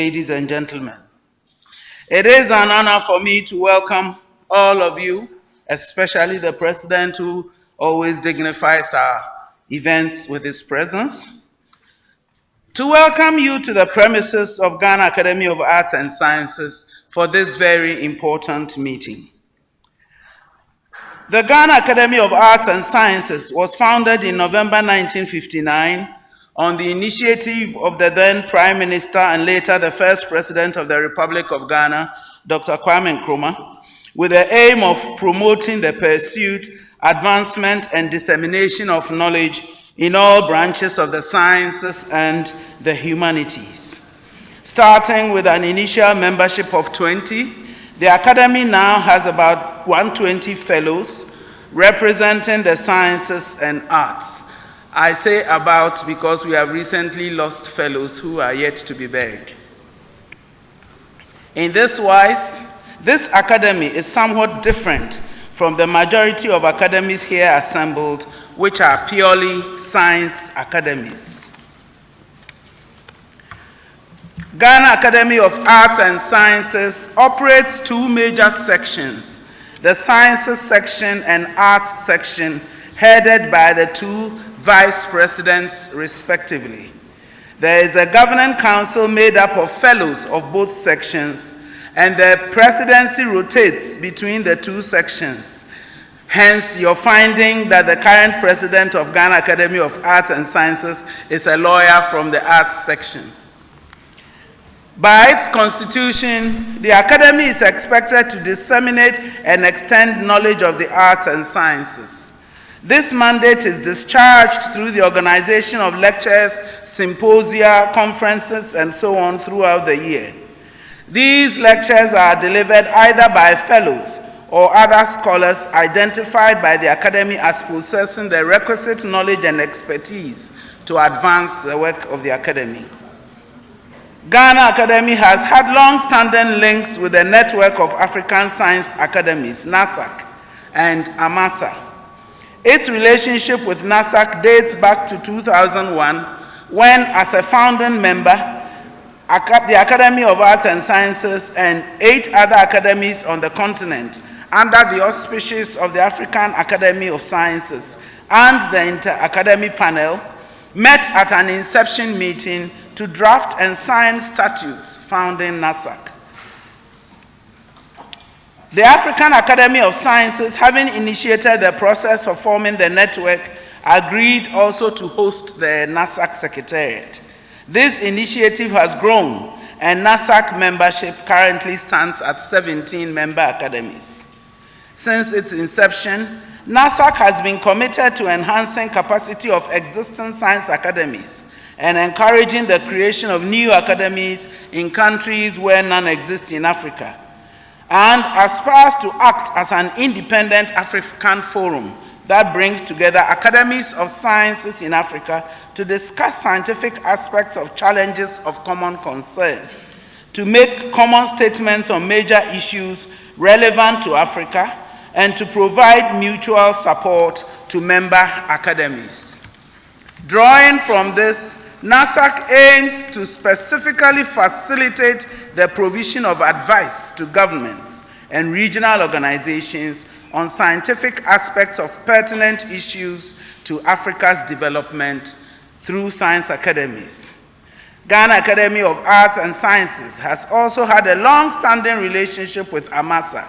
Ladies and gentlemen, it is an honor for me to welcome all of you, especially the President who always dignifies our events with his presence, to welcome you to the premises of Ghana Academy of Arts and Sciences for this very important meeting. The Ghana Academy of Arts and Sciences was founded in November 1959 on the initiative of the then Prime Minister and later the first President of the Republic of Ghana, Dr. Kwame Nkrumah, with the aim of promoting the pursuit, advancement, and dissemination of knowledge in all branches of the sciences and the humanities. Starting with an initial membership of 20, the Academy now has about 120 fellows representing the sciences and arts. I say about because we have recently lost fellows who are yet to be buried. In this wise, this academy is somewhat different from the majority of academies here assembled, which are purely science academies. Ghana Academy of Arts and Sciences operates two major sections, the Sciences section and Arts section, headed by the two vice presidents respectively. There is a governing council made up of fellows of both sections, and the presidency rotates between the two sections. Hence, you're finding that the current president of Ghana Academy of Arts and Sciences is a lawyer from the Arts section. By its constitution, the Academy is expected to disseminate and extend knowledge of the arts and sciences. This mandate is discharged through the organization of lectures, symposia, conferences, and so on throughout the year. These lectures are delivered either by fellows or other scholars identified by the Academy as possessing the requisite knowledge and expertise to advance the work of the Academy. Ghana Academy has had long-standing links with the Network of African Science Academies, NASAC, and AMASA. Its relationship with NASAC dates back to 2001, when, as a founding member, the Academy of Arts and Sciences and 8 other academies on the continent, under the auspices of the African Academy of Sciences and the Inter-Academy Panel, met at an inception meeting to draft and sign statutes founding NASAC. The African Academy of Sciences, having initiated the process of forming the network, agreed also to host the NASAC Secretariat. This initiative has grown, and NASAC membership currently stands at 17 member academies. Since its inception, NASAC has been committed to enhancing capacity of existing science academies and encouraging the creation of new academies in countries where none exist in Africa, and aspires to act as an independent African forum that brings together academies of sciences in Africa to discuss scientific aspects of challenges of common concern, to make common statements on major issues relevant to Africa, and to provide mutual support to member academies. Drawing from this, NASAC aims to specifically facilitate the provision of advice to governments and regional organizations on scientific aspects of pertinent issues to Africa's development through science academies. Ghana Academy of Arts and Sciences has also had a long-standing relationship with AMASA.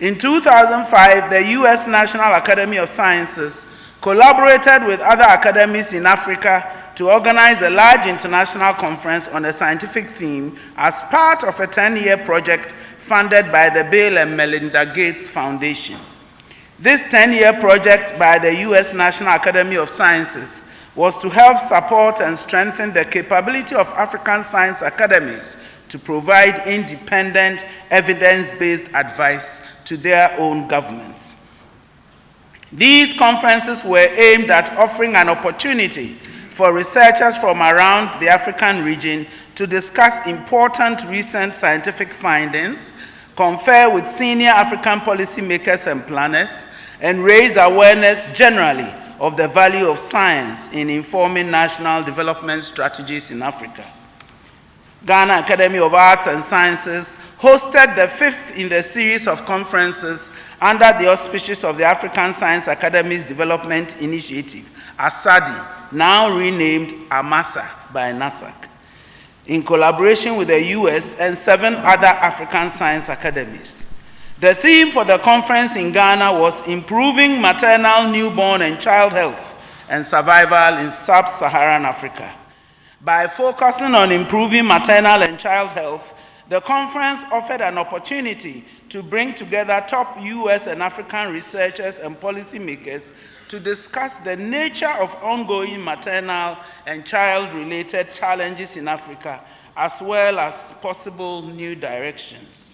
In 2005, the U.S. National Academy of Sciences collaborated with other academies in Africa to organize a large international conference on a scientific theme as part of a 10-year project funded by the Bill and Melinda Gates Foundation. This 10-year project by the U.S. National Academy of Sciences was to help support and strengthen the capability of African science academies to provide independent, evidence-based advice to their own governments. These conferences were aimed at offering an opportunity for researchers from around the African region to discuss important recent scientific findings, confer with senior African policymakers and planners, and raise awareness generally of the value of science in informing national development strategies in Africa. Ghana Academy of Arts and Sciences hosted the 5th in the series of conferences under the auspices of the African Science Academies Development Initiative, ASADI, now renamed AMASA by NASAC, in collaboration with the US and 7 other African science academies. The theme for the conference in Ghana was Improving Maternal, Newborn, and Child Health and Survival in Sub-Saharan Africa. By focusing on improving maternal and child health, the conference offered an opportunity to bring together top US and African researchers and policymakers to discuss the nature of ongoing maternal and child-related challenges in Africa, as well as possible new directions.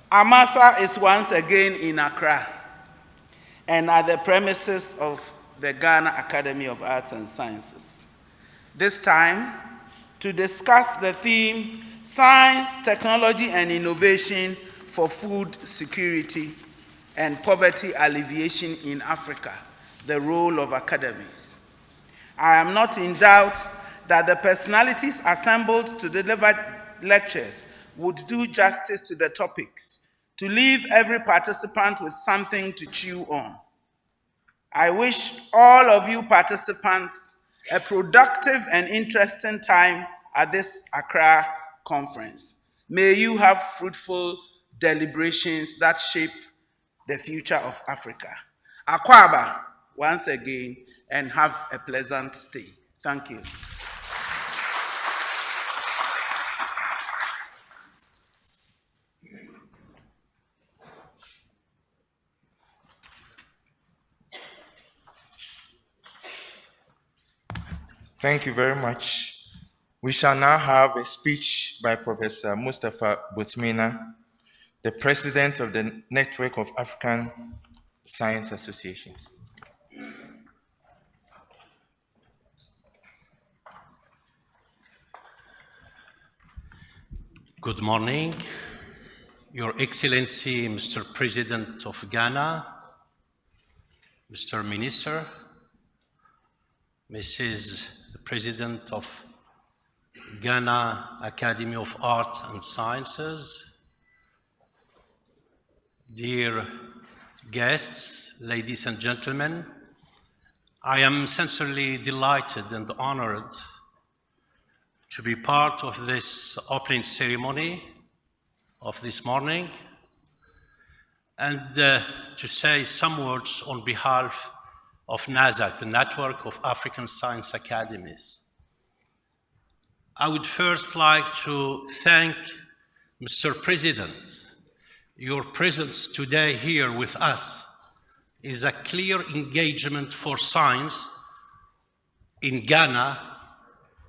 AMASA is once again in Accra and at the premises of the Ghana Academy of Arts and Sciences. This time, to discuss the theme, Science, Technology, and Innovation for Food Security and Poverty Alleviation in Africa, the role of academies. I am not in doubt that the personalities assembled to deliver lectures would do justice to the topics, to leave every participant with something to chew on. I wish all of you participants a productive and interesting time at this Accra conference. May you have fruitful deliberations that shape the future of Africa. Akwaba, once again, and have a pleasant stay. Thank you. Thank you very much. We shall now have a speech by Professor Mustafa Boutmina, the President of the Network of African Science Associations. Good morning, Your Excellency, Mr. President of Ghana, Mr. Minister, Mrs. President of Ghana Academy of Arts and Sciences, dear guests, ladies and gentlemen, I am sincerely delighted and honored to be part of this opening ceremony of this morning and to say some words on behalf of NASAC, the Network of African Science Academies. I would first like to thank Mr. President. Your presence today here with us is a clear engagement for science in Ghana,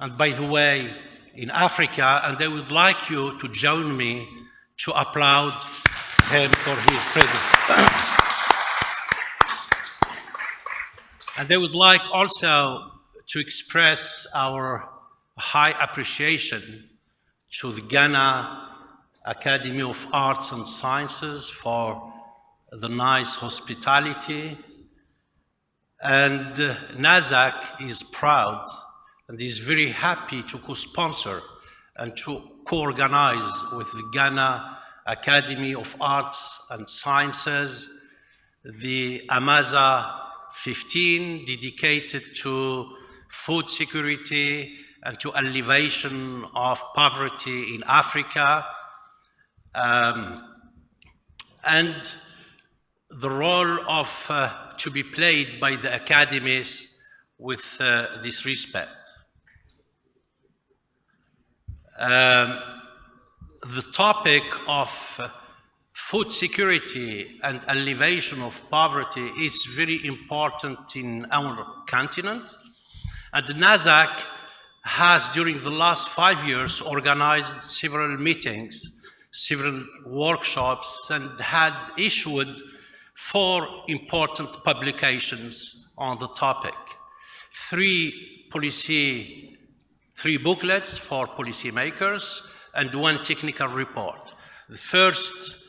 and by the way, in Africa, and I would like you to join me to applaud him for his presence. And I would like also to express our high appreciation to the Ghana Academy of Arts and Sciences for the nice hospitality. And NASAC is proud and is very happy to co-sponsor and to co-organize with the Ghana Academy of Arts and Sciences the AMASA 15, dedicated to food security and to alleviation of poverty in Africa, and the role of to be played by the academies with this respect. The topic of food security and alleviation of poverty is very important in our continent, and NASAC has during the last 5 years organized several meetings, several workshops, and had issued 4 important publications on the topic. 3 booklets for policymakers and 1 technical report. The first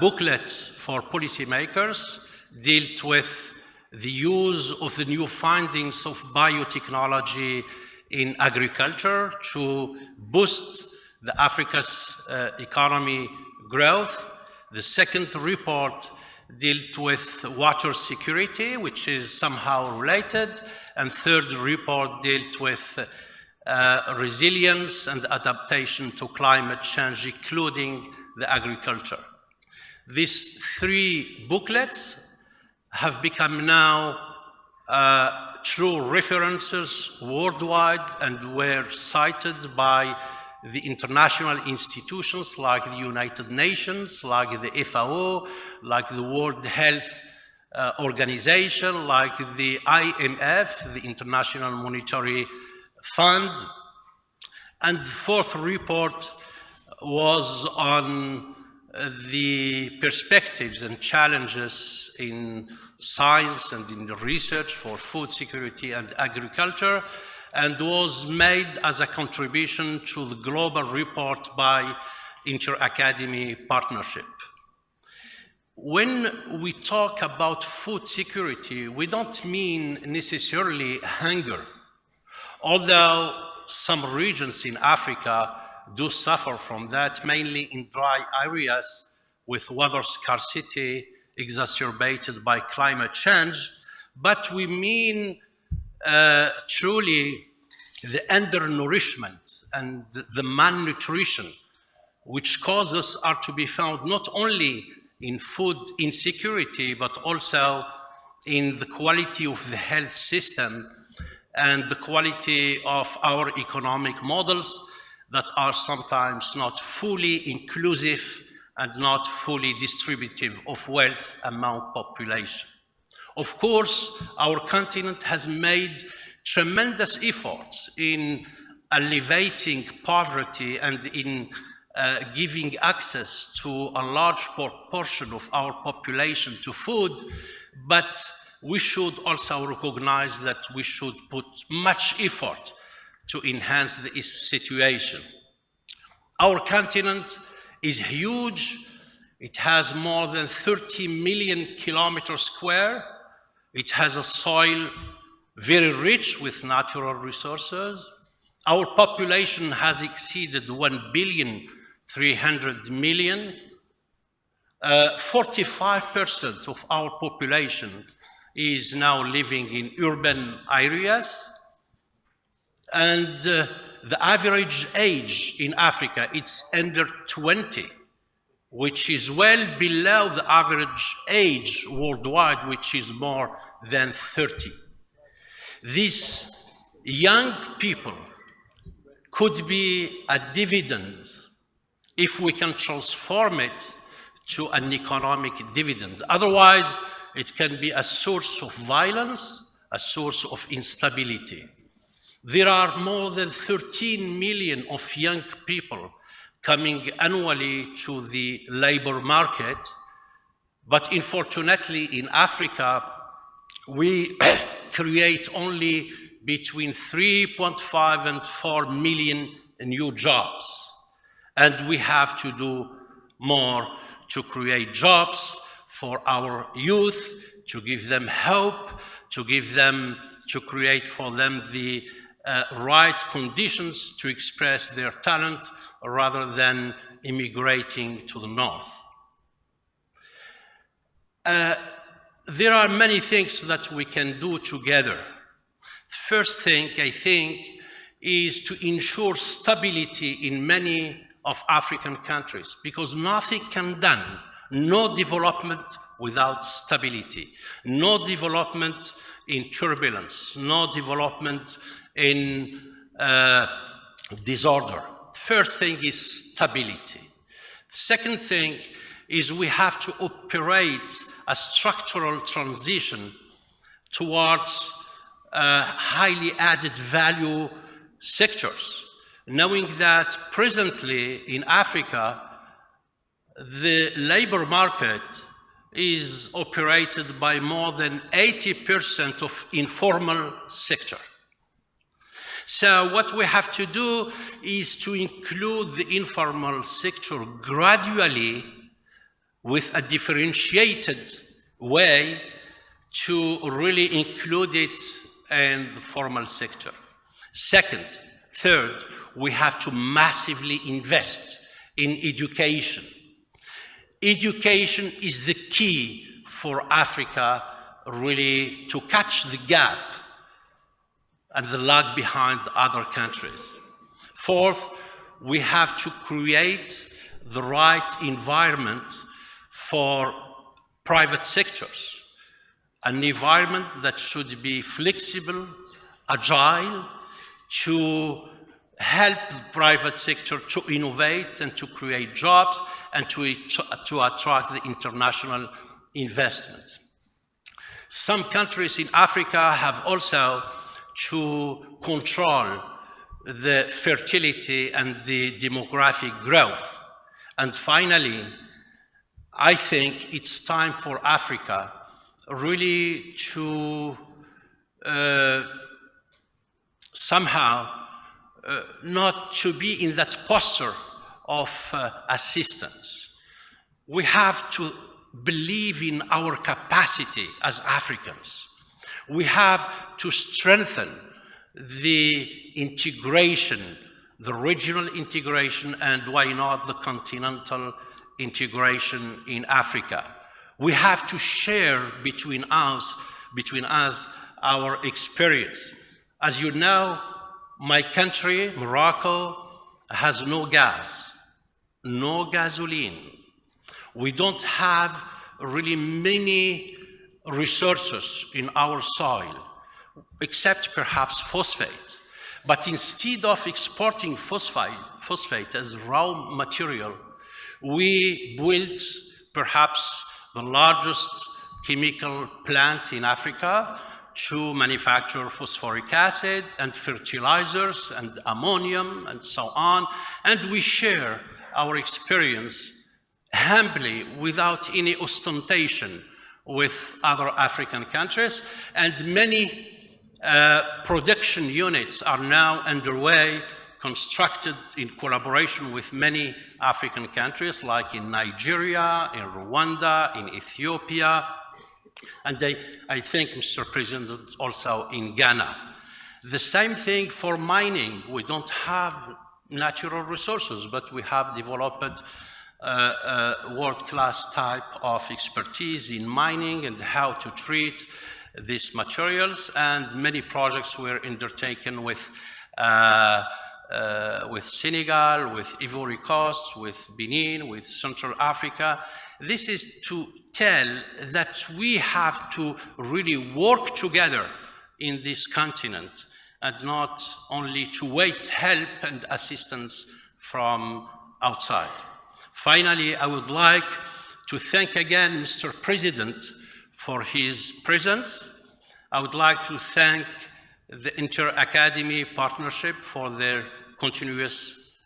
booklet for policymakers dealt with the use of the new findings of biotechnology in agriculture to boost the Africa's economy growth. The second report dealt with water security, which is somehow related. And third report dealt with resilience and adaptation to climate change, including the agriculture. These three booklets have become now true references worldwide and were cited by the international institutions like the United Nations, like the FAO, like the World Health Organization, like the IMF, the International Monetary Fund. And the fourth report was on the perspectives and challenges in science and in the research for food security and agriculture, and was made as a contribution to the global report by Inter-Academy Partnership. When we talk about food security, we don't mean necessarily hunger, although some regions in Africa do suffer from that, mainly in dry areas with water scarcity exacerbated by climate change. But we mean truly the undernourishment and the malnutrition, which causes are to be found not only in food insecurity, but also in the quality of the health system and the quality of our economic models that are sometimes not fully inclusive and not fully distributive of wealth among population. Of course, our continent has made tremendous efforts in alleviating poverty and in giving access to a large proportion of our population to food, but we should also recognize that we should put much effort to enhance this situation. Our continent is huge. It has more than 30 million kilometers square. It has a soil very rich with natural resources. Our population has exceeded 1,300,000,000. 45% of our population is now living in urban areas. And the average age in Africa, it's under 20, which is well below the average age worldwide, which is more than 30. These young people could be a dividend if we can transform it to an economic dividend. Otherwise, it can be a source of violence, a source of instability. There are more than 13 million of young people coming annually to the labor market, but unfortunately in Africa, we create only between 3.5 and 4 million new jobs. And we have to do more to create jobs for our youth, to give them hope, to create for them the right conditions to express their talent rather than immigrating to the north. There are many things that we can do together. The first thing, I think, is to ensure stability in many of African countries, because nothing can be done, no development without stability, no development in turbulence, no development in disorder. First thing is stability. Second thing is we have to operate a structural transition towards highly added value sectors, knowing that presently in Africa, the labor market is operated by more than 80% of informal sector. So what we have to do is to include the informal sector gradually with a differentiated way to really include it in the formal sector. Third, we have to massively invest in education. Education is the key for Africa really to catch the gap and the lag behind other countries. Fourth, we have to create the right environment for private sectors, an environment that should be flexible, agile, to help the private sector to innovate and to create jobs and to attract the international investment. Some countries in Africa have also to control the fertility and the demographic growth. And finally, I think it's time for Africa really to somehow not to be in that posture of assistance. We have to believe in our capacity as Africans. We have to strengthen the integration, the regional integration, and why not the continental integration in Africa. We have to share between us our experience. As you know, my country, Morocco, has no gas, no gasoline. We don't have really many resources in our soil, except perhaps phosphate. But instead of exporting phosphate as raw material, we built perhaps the largest chemical plant in Africa to manufacture phosphoric acid and fertilizers and ammonium and so on. And we share our experience humbly, without any ostentation, with other African countries. And many production units are now underway, constructed in collaboration with many African countries, like in Nigeria, in Rwanda, in Ethiopia, and I think, Mr. President, also in Ghana. The same thing for mining. We don't have natural resources, but we have developed world-class type of expertise in mining and how to treat these materials, and many projects were undertaken with Senegal, with Ivory Coast, with Benin, with Central Africa. This is to tell that we have to really work together in this continent and not only to wait help and assistance from outside. Finally, I would like to thank again Mr. President for his presence. I would like to thank the Inter-Academy Partnership for their continuous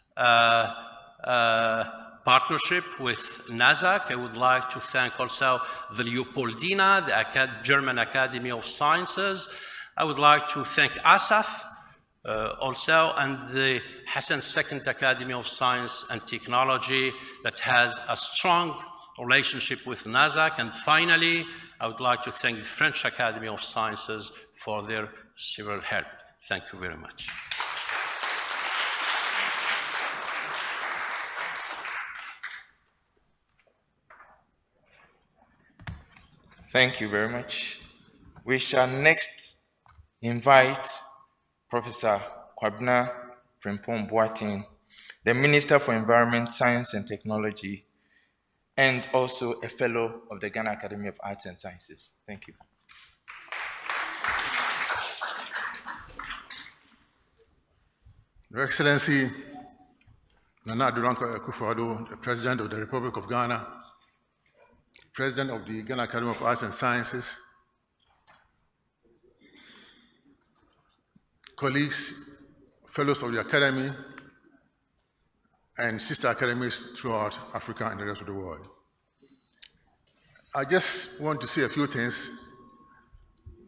partnership with NASAC. I would like to thank also the Leopoldina, the German Academy of Sciences. I would like to thank ASAF also, and the Hassan II Academy of Science and Technology that has a strong relationship with NASAC. And finally, I would like to thank the French Academy of Sciences for their several help. Thank you very much. Thank you very much. We shall next invite Professor Kwabena Frimpong Boateng, the Minister for Environment, Science and Technology, and also a Fellow of the Ghana Academy of Arts and Sciences. Thank you. Your Excellency, Nana Adodankwa Akufo-Addo, the President of the Republic of Ghana, President of the Ghana Academy of Arts and Sciences, colleagues, fellows of the Academy, and sister academies throughout Africa and the rest of the world. I just want to say a few things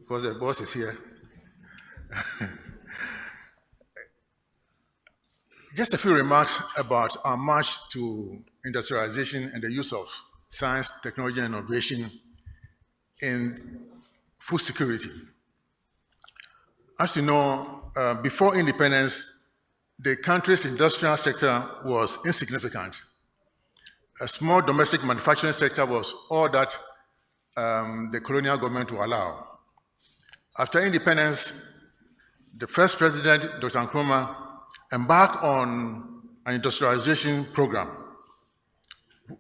because the boss is here. Just a few remarks about our march to industrialization and the use of science, technology, and innovation in food security. As you know, before independence, the country's industrial sector was insignificant. A small domestic manufacturing sector was all that the colonial government would allow. After independence, the first president, Dr. Nkrumah, embarked on an industrialization program,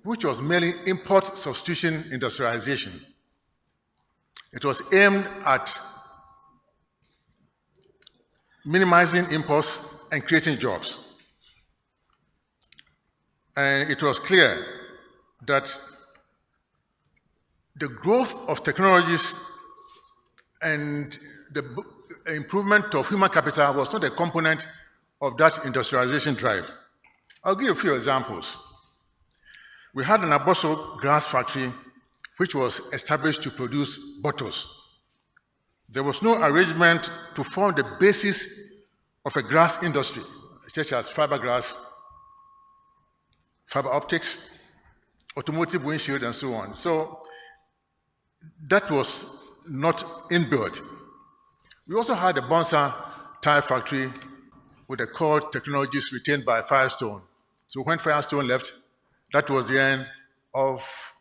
which was mainly import substitution industrialization. It was aimed at minimizing imports and creating jobs. And it was clear that the growth of technologies and the improvement of human capital was not a component of that industrialization drive. I'll give a few examples. We had an Aboso glass factory which was established to produce bottles. There was no arrangement to form the basis of a glass industry, such as fiberglass, fiber optics, automotive windshield, and so on. So that was not inbuilt. We also had a Bonsa tire factory with the core technologies retained by Firestone. So when Firestone left, that was the end of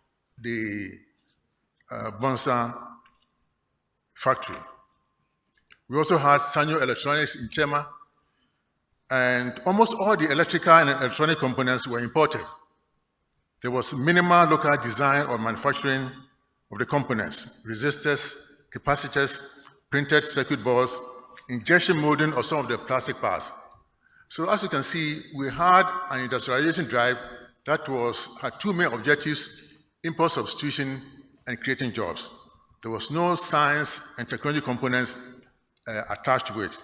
the Bonsa factory. We also had Sanyo Electronics in Tema, and almost all the electrical and electronic components were imported. There was minimal local design or manufacturing of the components, resistors, capacitors, printed circuit boards, injection molding of some of the plastic parts. So as you can see, we had an industrialization drive that had two main objectives: import substitution and creating jobs. There was no science and technology components attached to it.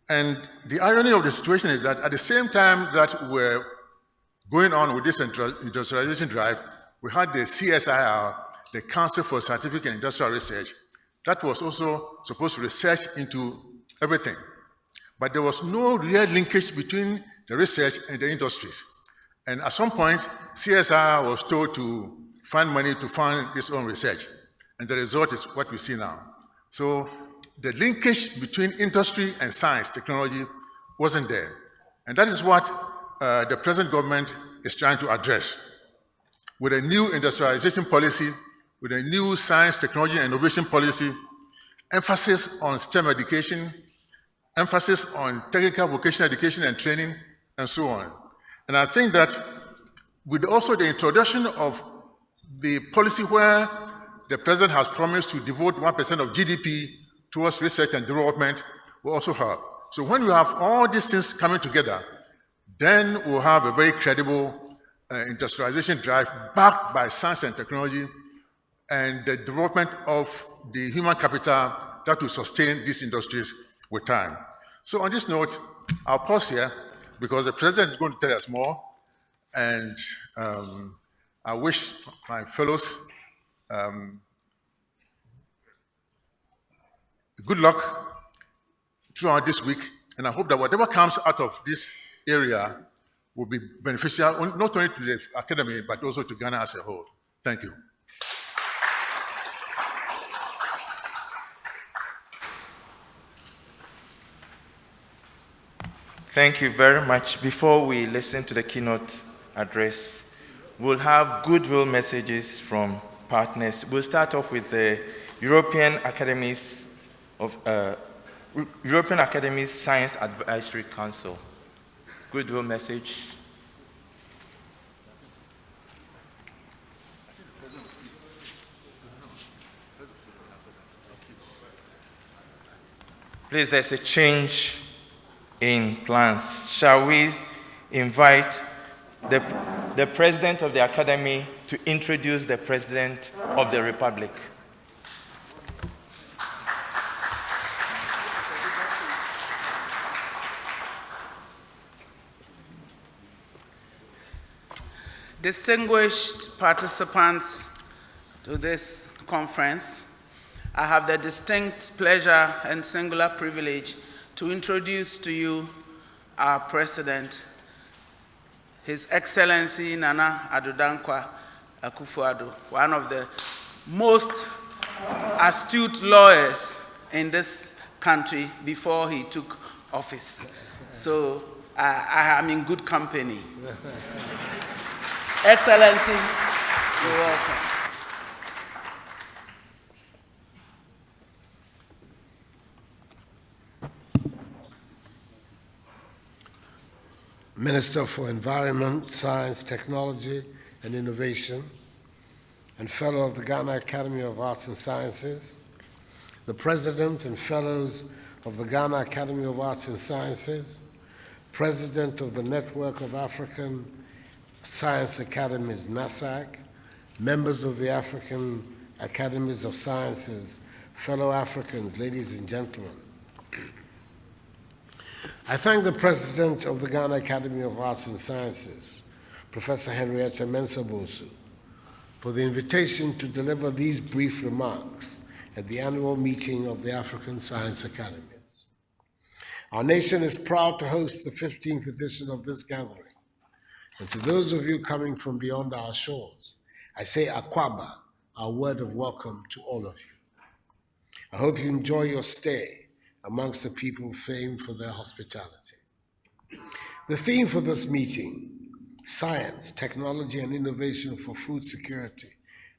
And the irony of the situation is that at the same time that we're going on with this industrialization drive, we had the CSIR, the Council for Scientific and Industrial Research, that was also supposed to research into everything. But there was no real linkage between the research and the industries. And at some point, CSIR was told to find money to fund its own research. And the result is what we see now. So the linkage between industry and science, technology, wasn't there. And that is what the present government is trying to address. With a new industrialization policy, with a new science, technology, and innovation policy, emphasis on STEM education, emphasis on technical vocational education and training, and so on. And I think that with also the introduction of the policy where the president has promised to devote 1% of GDP towards research and development will also help. So when we have all these things coming together, then we'll have a very credible industrialization drive backed by science and technology and the development of the human capital that will sustain these industries with time. So on this note, I'll pause here because the president is going to tell us more, and I wish my fellows good luck throughout this week, and I hope that whatever comes out of this area will be beneficial not only to the academy but also to Ghana as a whole. Thank you. Thank you very much. Before we listen to the keynote address, we'll have goodwill messages from partners. We'll start off with the European Academies Science Advisory Council. Goodwill message. Please, there's a change in plans. Shall we invite the President of the Academy to introduce the President of the Republic? Distinguished participants to this conference, I have the distinct pleasure and singular privilege to introduce to you our President, His Excellency Nana Addo Dankwa Akufo-Addo, one of the most astute lawyers in this country before he took office. So I am in good company. Excellency, you're welcome. Minister for Environment, Science, Technology, and Innovation, and Fellow of the Ghana Academy of Arts and Sciences, the President and Fellows of the Ghana Academy of Arts and Sciences, President of the Network of African Science Academies, NASAC, members of the African Academies of Sciences, fellow Africans, ladies and gentlemen. I thank the President of the Ghana Academy of Arts and Sciences, Professor Henrietta Mensah-Bonsu, for the invitation to deliver these brief remarks at the annual meeting of the African Science Academies. Our nation is proud to host the 15th edition of this gathering. And to those of you coming from beyond our shores, I say Akwaba, our word of welcome to all of you. I hope you enjoy your stay amongst the people famed for their hospitality. The theme for this meeting, Science, Technology, and Innovation for Food Security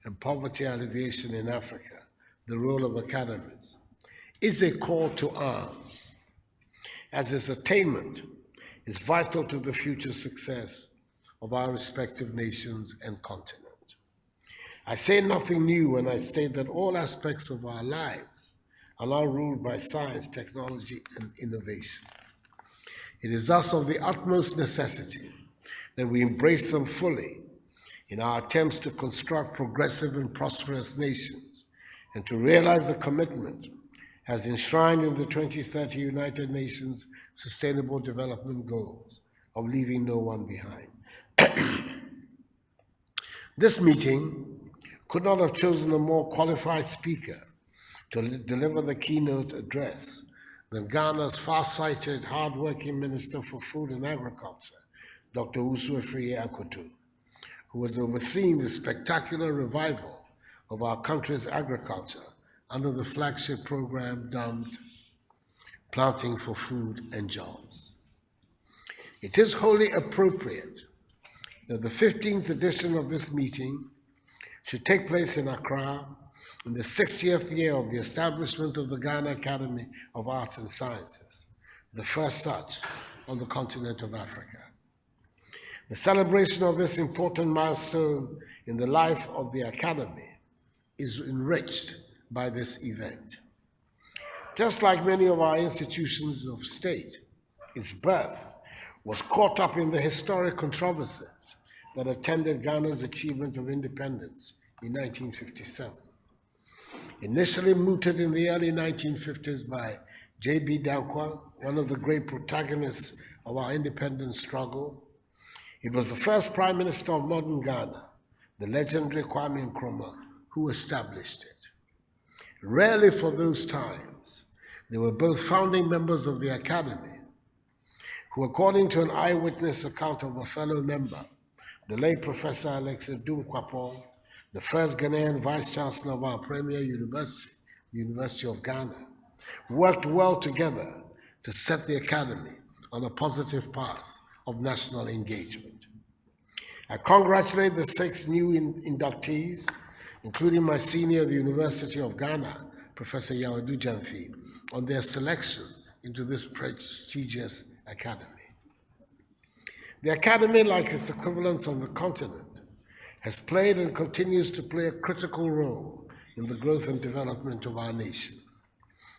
and Poverty Alleviation in Africa, the Role of Academies, is a call to arms, as its attainment is vital to the future success of our respective nations and continent. I say nothing new when I state that all aspects of our lives are now ruled by science, technology, and innovation. It is thus of the utmost necessity that we embrace them fully in our attempts to construct progressive and prosperous nations and to realize the commitment as enshrined in the 2030 United Nations Sustainable Development Goals of leaving no one behind. This meeting could not have chosen a more qualified speaker to deliver the keynote address than Ghana's far-sighted, hard-working Minister for Food and Agriculture, Dr. Usuefrie Akoto, who has overseen the spectacular revival of our country's agriculture under the flagship program dubbed Planting for Food and Jobs. It is wholly appropriate that the 15th edition of this meeting should take place in Accra in the 60th year of the establishment of the Ghana Academy of Arts and Sciences, the first such on the continent of Africa. The celebration of this important milestone in the life of the Academy is enriched by this event. Just like many of our institutions of state, its birth was caught up in the historic controversies that attended Ghana's achievement of independence in 1957. Initially mooted in the early 1950s by J.B. Dankwa, one of the great protagonists of our independence struggle, it was the first Prime Minister of modern Ghana, the legendary Kwame Nkrumah, who established it. Rarely for those times, they were both founding members of the Academy, who, according to an eyewitness account of a fellow member, the late Professor Alex Edum Kwapong, the first Ghanaian Vice-Chancellor of our premier university, the University of Ghana, worked well together to set the Academy on a positive path of national engagement. I congratulate the 6 new inductees, including my senior at the University of Ghana, Professor Yawedu Jamfi, on their selection into this prestigious academy. The Academy, like its equivalents on the continent, has played and continues to play a critical role in the growth and development of our nation.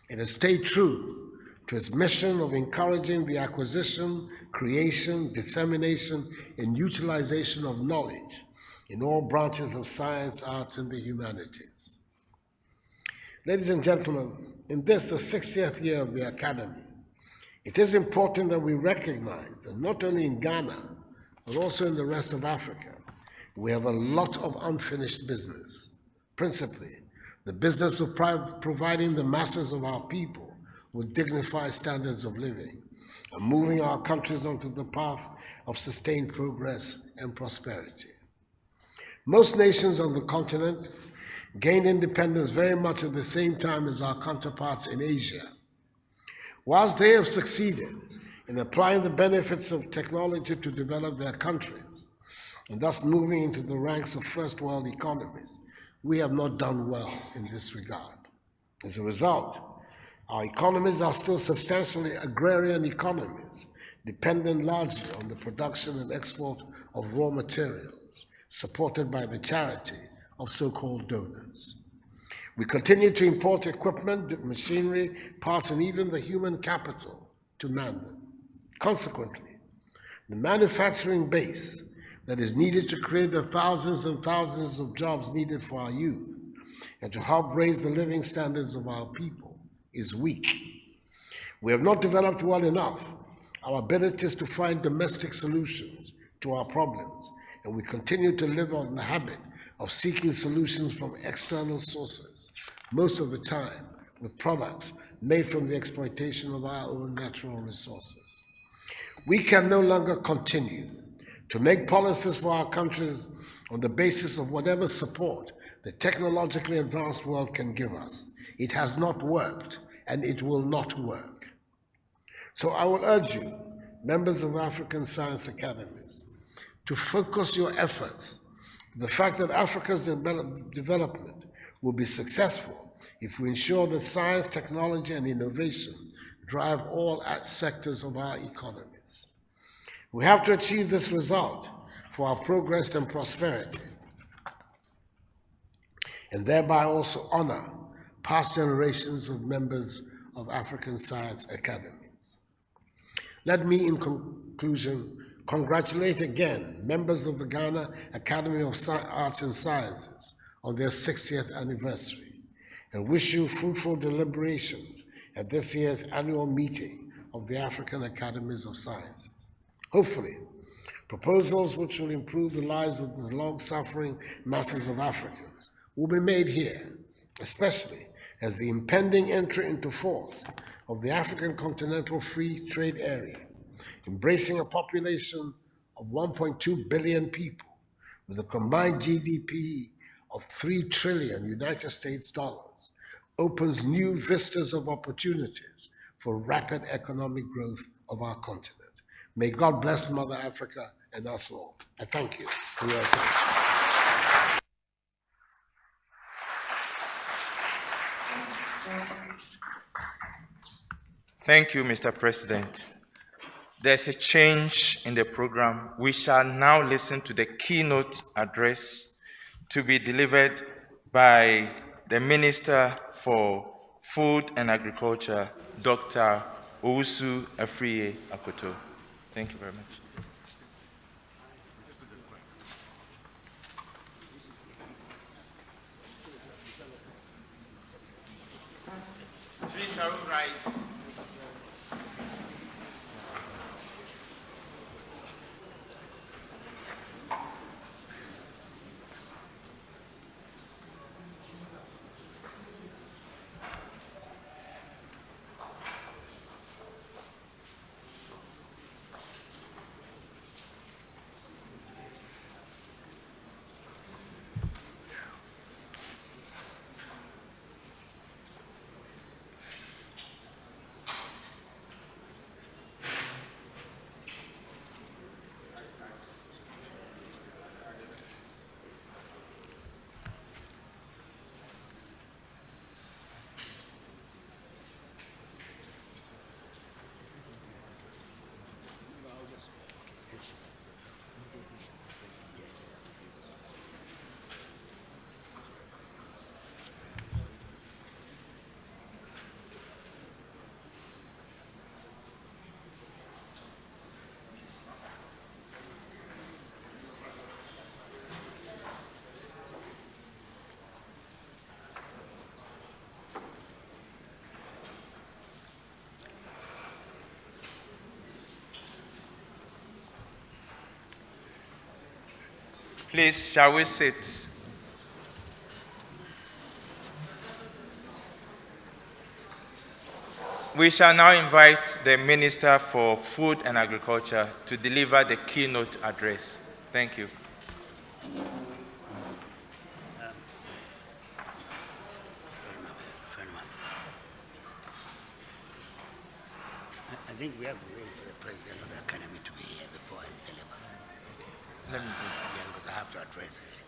It has stayed true to its mission of encouraging the acquisition, creation, dissemination, and utilization of knowledge in all branches of science, arts, and the humanities. Ladies and gentlemen, in this, the 60th year of the Academy, it is important that we recognize that not only in Ghana, but also in the rest of Africa, we have a lot of unfinished business, principally the business of providing the masses of our people with dignified standards of living and moving our countries onto the path of sustained progress and prosperity. Most nations on the continent gained independence very much at the same time as our counterparts in Asia Whilst they have succeeded in applying the benefits of technology to develop their countries, and thus moving into the ranks of first world economies, we have not done well in this regard. As a result, our economies are still substantially agrarian economies, dependent largely on the production and export of raw materials, supported by the charity of so-called donors. We continue to import equipment, machinery, parts, and even the human capital to man them. Consequently, the manufacturing base that is needed to create the thousands and thousands of jobs needed for our youth and to help raise the living standards of our people is weak. We have not developed well enough our abilities to find domestic solutions to our problems, and we continue to live on the habit of seeking solutions from external sources, most of the time with products made from the exploitation of our own natural resources. We can no longer continue to make policies for our countries on the basis of whatever support the technologically advanced world can give us. It has not worked, and it will not work. So I will urge you, members of African Science Academies, to focus your efforts on the fact that Africa's development will be successful if we ensure that science, technology, and innovation drive all sectors of our economies. We have to achieve this result for our progress and prosperity, and thereby also honor past generations of members of African Science Academies. Let me, in conclusion, congratulate again members of the Ghana Academy of Arts and Sciences on their 60th anniversary, and wish you fruitful deliberations at this year's annual meeting of the African Academies of Sciences. Hopefully, proposals which will improve the lives of the long-suffering masses of Africans will be made here, especially as the impending entry into force of the African Continental Free Trade Area, embracing a population of 1.2 billion people with a combined GDP of 3 trillion United States dollars, opens new vistas of opportunities for rapid economic growth of our continent. May God bless Mother Africa and us all. I thank you for your attention. Thank you, Mr. President. There's a change in the program. We shall now listen to the keynote address to be delivered by the Minister for Food and Agriculture, Dr. Owusu Afriye Akoto. Thank you very much. Please, shall we rise? Please, shall we sit? We shall now invite the Minister for Food and Agriculture to deliver the keynote address. Thank you. think we have to wait for the president of the academy to be here before I deliver. Let me just. Yeah, because I have to address it.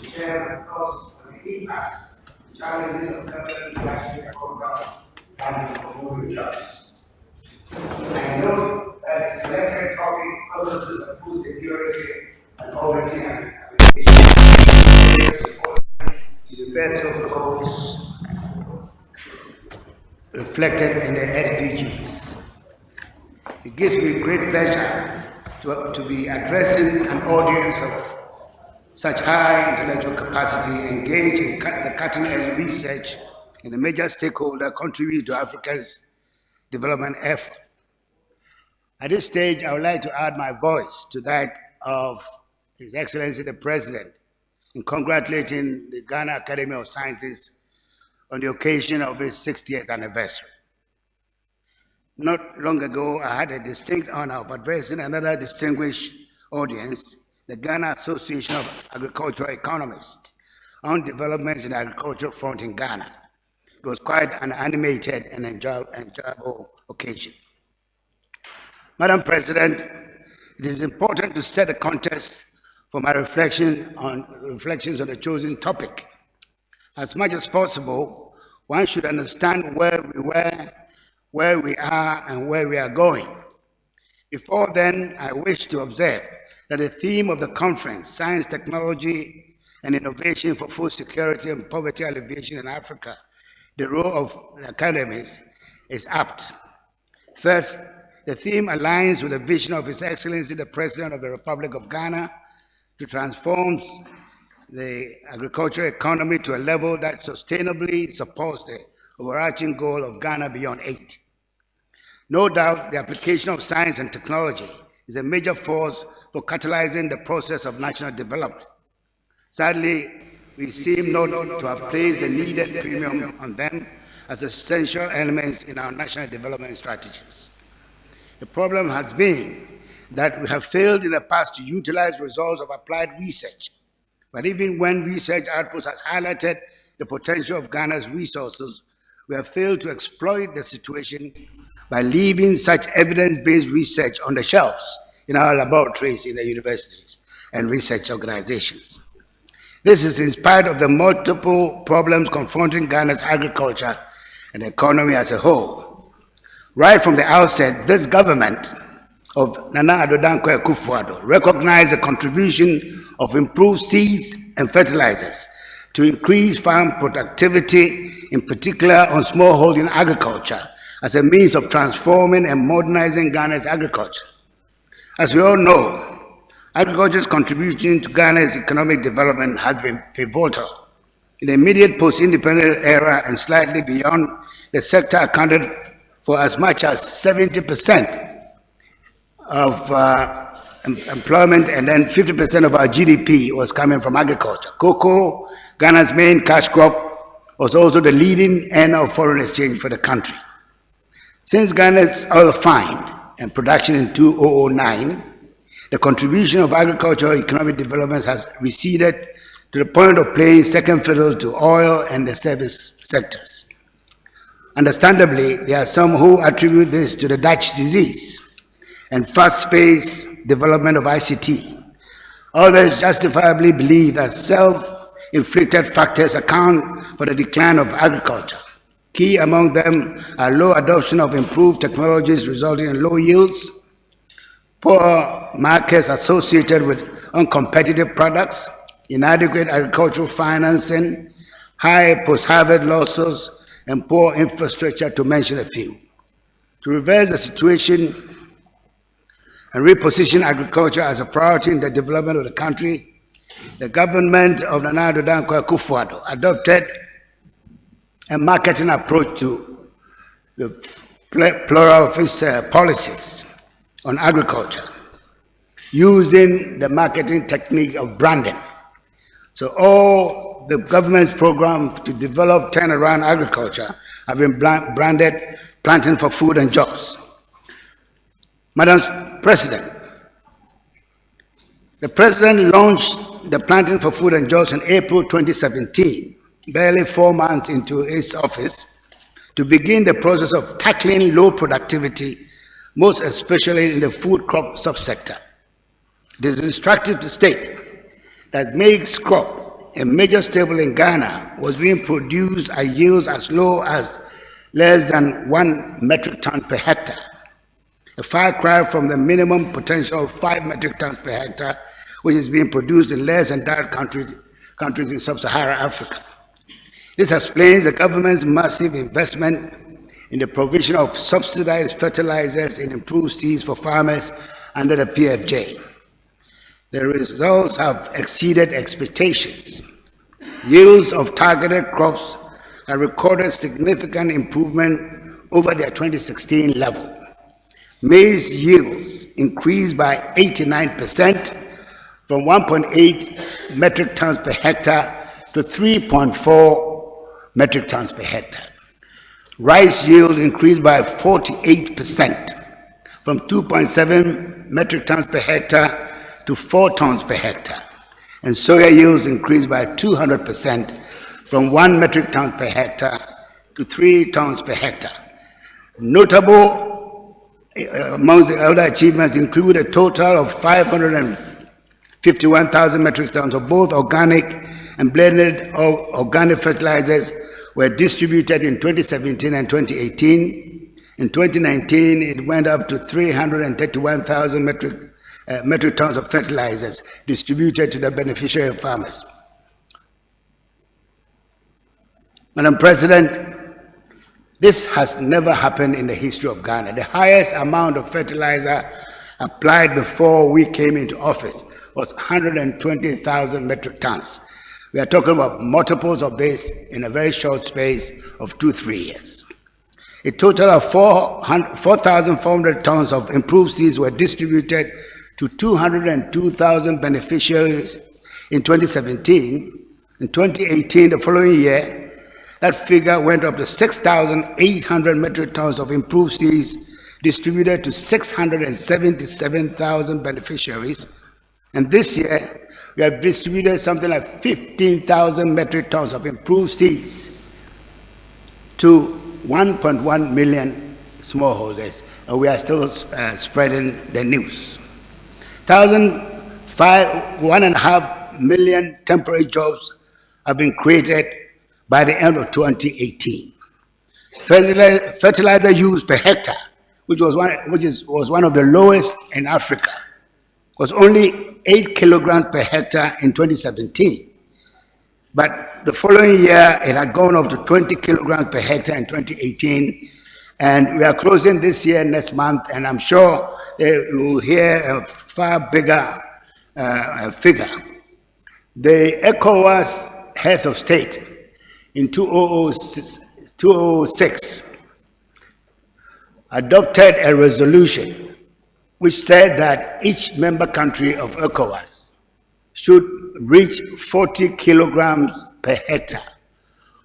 Share, of course, the impacts, challenges of government action program and for justice. I note that selected topic policies of food security and poverty and universal goals reflected in the SDGs. It gives me great pleasure to be addressing an audience of such high intellectual capacity, engaged in the cutting-edge research and the major stakeholder contribute to Africa's development effort. At this stage, I would like to add my voice to that of His Excellency the President in congratulating the Ghana Academy of Sciences on the occasion of its 60th anniversary. Not long ago, I had a distinct honor of addressing another distinguished audience, the Ghana Association of Agricultural Economists, on developments in the agricultural front in Ghana. It was quite an animated and enjoyable occasion. Madam President, it is important to set the context for my reflections on the chosen topic. As much as possible, one should understand where we were, where we are, and where we are going. Before then, I wish to observe that the theme of the conference, Science, Technology, and Innovation for Food Security and Poverty Alleviation in Africa, the role of the academies, is apt. First, the theme aligns with the vision of His Excellency, the President of the Republic of Ghana, to transform the agricultural economy to a level that sustainably supports the overarching goal of Ghana Beyond 8. No doubt, the application of science and technology is a major force for catalyzing the process of national development. Sadly, we seem not to have placed the needed premium on them as essential elements in our national development strategies. The problem has been that we have failed in the past to utilize results of applied research. But even when research outputs has highlighted the potential of Ghana's resources, we have failed to exploit the situation by leaving such evidence-based research on the shelves in our laboratories in the universities and research organizations. This is in spite of the multiple problems confronting Ghana's agriculture and the economy as a whole. Right from the outset, this government of Nana Addo Dankwa Akufo-Addo recognized the contribution of improved seeds and fertilizers, to increase farm productivity, in particular on smallholding agriculture, as a means of transforming and modernizing Ghana's agriculture. As we all know, agriculture's contribution to Ghana's economic development has been pivotal. In the immediate post-independent era and slightly beyond, the sector accounted for as much as 70% of employment, and then 50% of our GDP was coming from agriculture. Cocoa, Ghana's main cash crop, was also the leading earner of foreign exchange for the country. Since Ghana's oil find and production in 2009, the contribution of agricultural economic development has receded to the point of playing second fiddle to oil and the service sectors. Understandably, there are some who attribute this to the Dutch disease and fast-paced development of ICT. Others justifiably believe that self-inflicted factors account for the decline of agriculture. Key among them are low adoption of improved technologies resulting in low yields, poor markets associated with uncompetitive products, inadequate agricultural financing, high post-harvest losses, and poor infrastructure, to mention a few. To reverse the situation and reposition agriculture as a priority in the development of the country, the government of Nana Addo Dankwa Akufo-Addo adopted a marketing approach to the plural of its policies on agriculture, using the marketing technique of branding. So all the government's programs to develop turnaround agriculture have been branded Planting for Food and Jobs. Madam President, the President launched the Planting for Food and Jobs in April 2017, barely 4 months into his office, to begin the process of tackling low productivity, most especially in the food crop subsector. It is instructive to state that maize crop, a major staple in Ghana, was being produced at yields as low as less than 1 metric ton per hectare, a far cry from the minimum potential of 5 metric tons per hectare, which is being produced in less endowed countries in sub-Saharan Africa. This explains the government's massive investment in the provision of subsidized fertilizers and improved seeds for farmers under the PFJ. The results have exceeded expectations. Yields of targeted crops have recorded significant improvement over their 2016 level. Maize yields increased by 89% from 1.8 metric tons per hectare to 3.4 metric tons per hectare. Rice yield increased by 48% from 2.7 metric tons per hectare to 4 tons per hectare. And soya yields increased by 200% from 1 metric ton per hectare to 3 tons per hectare. Notable among the other achievements include a total of 551,000 metric tons of both organic and blended organic fertilizers were distributed in 2017 and 2018. In 2019, it went up to 331,000 metric tons of fertilizers distributed to the beneficiary farmers. Madam President, this has never happened in the history of Ghana. The highest amount of fertilizer applied before we came into office was 120,000 metric tons. We are talking about multiples of this in a very short space of 2-3 years. A total of 4,400 tons of improved seeds were distributed to 202,000 beneficiaries in 2017. In 2018, the following year, that figure went up to 6,800 metric tons of improved seeds distributed to 677,000 beneficiaries. And this year, we have distributed something like 15,000 metric tons of improved seeds to 1.1 million smallholders, and we are still spreading the news. 1.5 million temporary jobs have been created by the end of 2018. Fertilizer use per hectare, which was one of the lowest in Africa, was only 8 kilograms per hectare in 2017. But the following year, it had gone up to 20 kilograms per hectare in 2018. And we are closing this year, next month, and I'm sure we will hear a far bigger figure. The ECOWAS heads of state in 2006 adopted a resolution which said that each member country of ECOWAS should reach 40 kilograms per hectare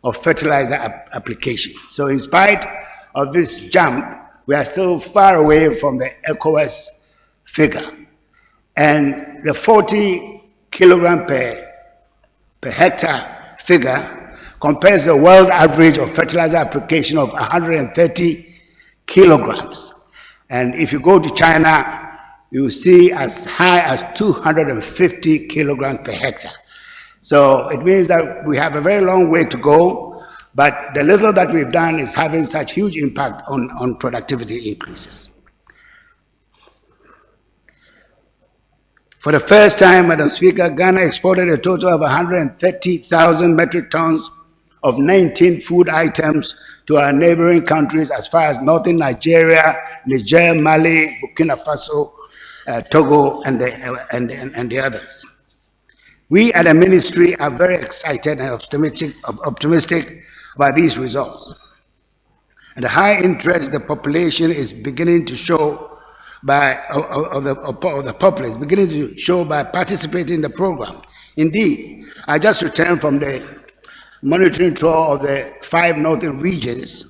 of fertilizer application. So in spite of this jump, we are still far away from the ECOWAS figure. And the 40 kilogram per hectare figure compares the world average of fertilizer application of 130 kilograms. And if you go to China, you will see as high as 250 kilograms per hectare. So it means that we have a very long way to go, but the little that we've done is having such huge impact on productivity increases. For the first time, Madam Speaker, Ghana exported a total of 130,000 metric tons of 19 food items to our neighboring countries as far as northern Nigeria, Niger, Mali, Burkina Faso, Togo, and the others. We at the ministry are very excited and optimistic about these results. And the high interest the population is beginning to show of the populace beginning to show by participating in the program. Indeed, I just returned from the monitoring tour of the 5 northern regions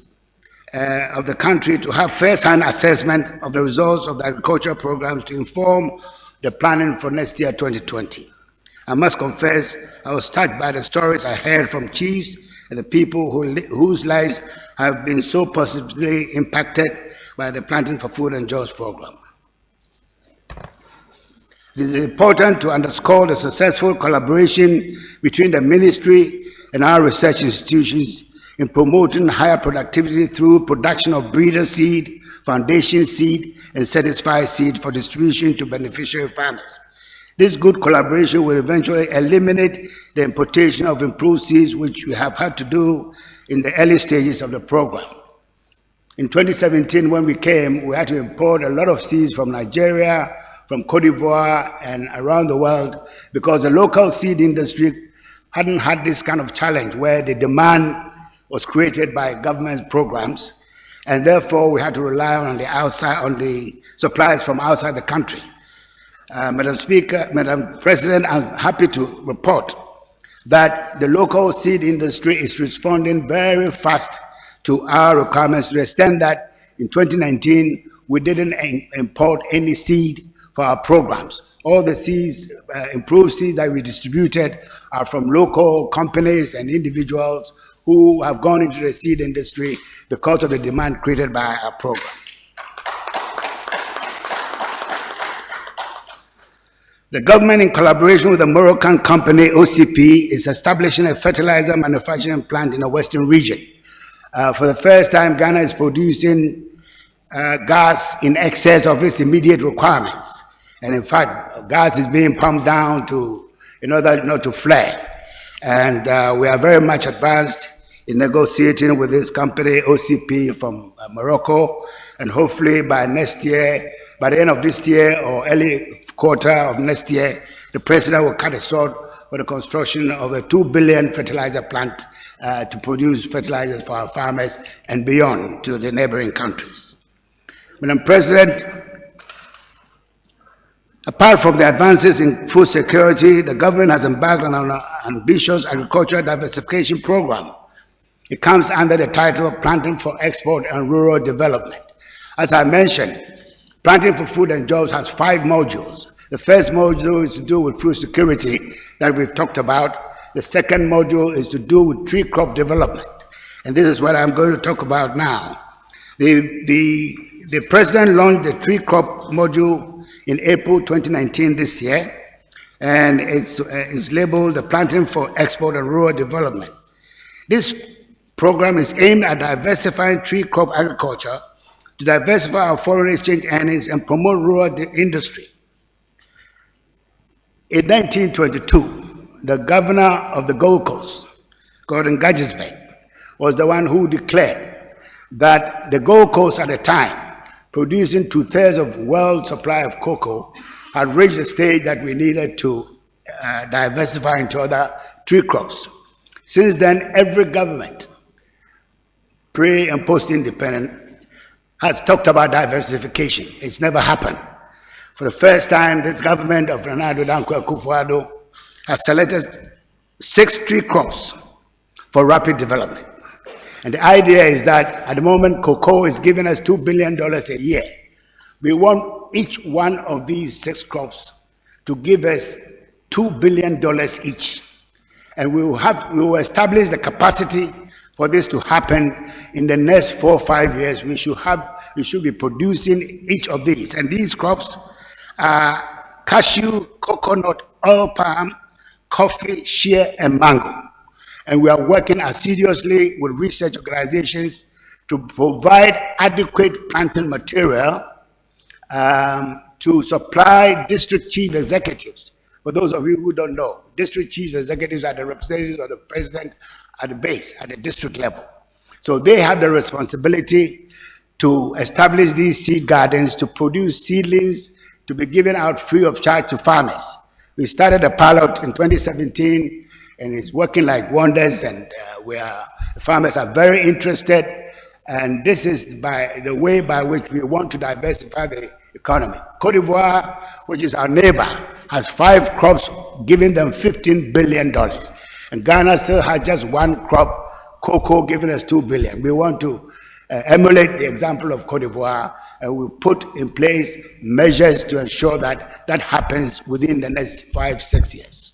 of the country to have first-hand assessment of the results of the agricultural programs to inform the planning for next year, 2020. I must confess, I was touched by the stories I heard from chiefs and the people whose lives have been so positively impacted by the Planting for Food and Jobs program. It is important to underscore the successful collaboration between the ministry and our research institutions in promoting higher productivity through production of breeder seed, foundation seed, and certified seed for distribution to beneficiary farmers. This good collaboration will eventually eliminate the importation of improved seeds, which we have had to do in the early stages of the program. In 2017, when we came, we had to import a lot of seeds from Nigeria, from Cote d'Ivoire, and around the world, because the local seed industry hadn't had this kind of challenge where the demand was created by government programs, and therefore we had to rely on the supplies from outside the country. Madam Speaker, Madam President, I'm happy to report that the local seed industry is responding very fast to our requirements to the extent that in 2019, we didn't import any seed for our programs. All the seeds, improved seeds that we distributed are from local companies and individuals who have gone into the seed industry because of the demand created by our program. The government, in collaboration with the Moroccan company OCP, is establishing a fertilizer manufacturing plant in the western region. For the first time, Ghana is producing gas in excess of its immediate requirements. And in fact, gas is being pumped down in order not to flare. And we are very much advanced in negotiating with this company, OCP, from Morocco. And hopefully by next year, by the end of this year or early quarter of next year, the president will cut a sword for the construction of a 2 billion fertilizer plant to produce fertilizers for our farmers and beyond to the neighboring countries. Madam President, apart from the advances in food security, the government has embarked on an ambitious agricultural diversification program. It comes under the title Planting for Export and Rural Development. As I mentioned, Planting for Food and Jobs has 5 modules. The first module is to do with food security that we've talked about. The second module is to do with tree crop development. And this is what I'm going to talk about now. The president launched the tree crop module in April 2019 this year, and it's labeled the Planting for Export and Rural Development. This program is aimed at diversifying tree crop agriculture to diversify our foreign exchange earnings and promote rural industry. In 1922, the governor of the Gold Coast Gordon Gagisbeg, was the one who declared that the Gold Coast at the time, producing 2/3 of world supply of cocoa, had reached the stage that we needed to diversify into other tree crops. Since then, every government, pre and post-independent, has talked about diversification. It's never happened. For the first time, this government of Ronaldo Danko Akufo-Addo has selected 6 tree crops for rapid development. And the idea is that at the moment, cocoa is giving us $2 billion a year. We want each one of these 6 crops to give us $2 billion each. And we will establish the capacity for this to happen in the next 4 or 5 years. We should be producing each of these. And these crops are cashew, coconut, oil palm, coffee, shea, and mango. And we are working assiduously with research organizations to provide adequate planting material to supply district chief executives. For those of you who don't know, district chief executives are the representatives of the president at the base, at the district level. So they have the responsibility to establish these seed gardens, to produce seedlings, to be given out free of charge to farmers. We started a pilot in 2017, and it's working like wonders, and farmers are very interested, and this is by the way by which we want to diversify the economy. Cote d'Ivoire, which is our neighbor, has 5 crops giving them $15 billion, and Ghana still has just 1 crop, cocoa, giving us $2 billion. We want to emulate the example of Cote d'Ivoire, and we put in place measures to ensure that that happens within the next 5-6 years.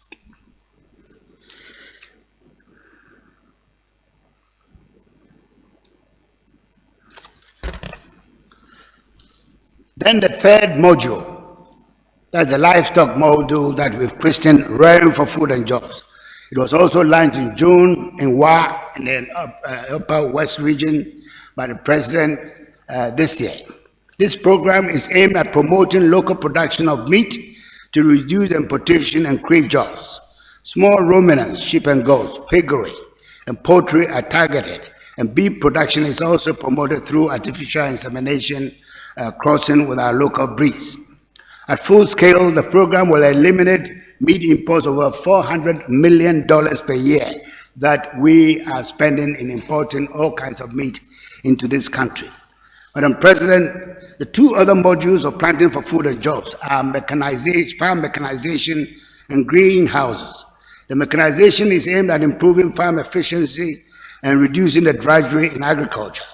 Then the third module, that's the livestock module that we've christened Rearing for Food and Jobs. It was also launched in June in Wa, in the Upper West region, by the president this year. This program is aimed at promoting local production of meat to reduce importation and create jobs. Small ruminants, sheep and goats, piggery, and poultry are targeted, and beef production is also promoted through artificial insemination, crossing with our local breeds. At full scale, the program will eliminate meat imports over $400 million per year that we are spending in importing all kinds of meat into this country. Madam President, the 2 other modules of Planting for Food and Jobs are mechanization, farm mechanization and greenhouses. The mechanization is aimed at improving farm efficiency and reducing the drudgery in agriculture.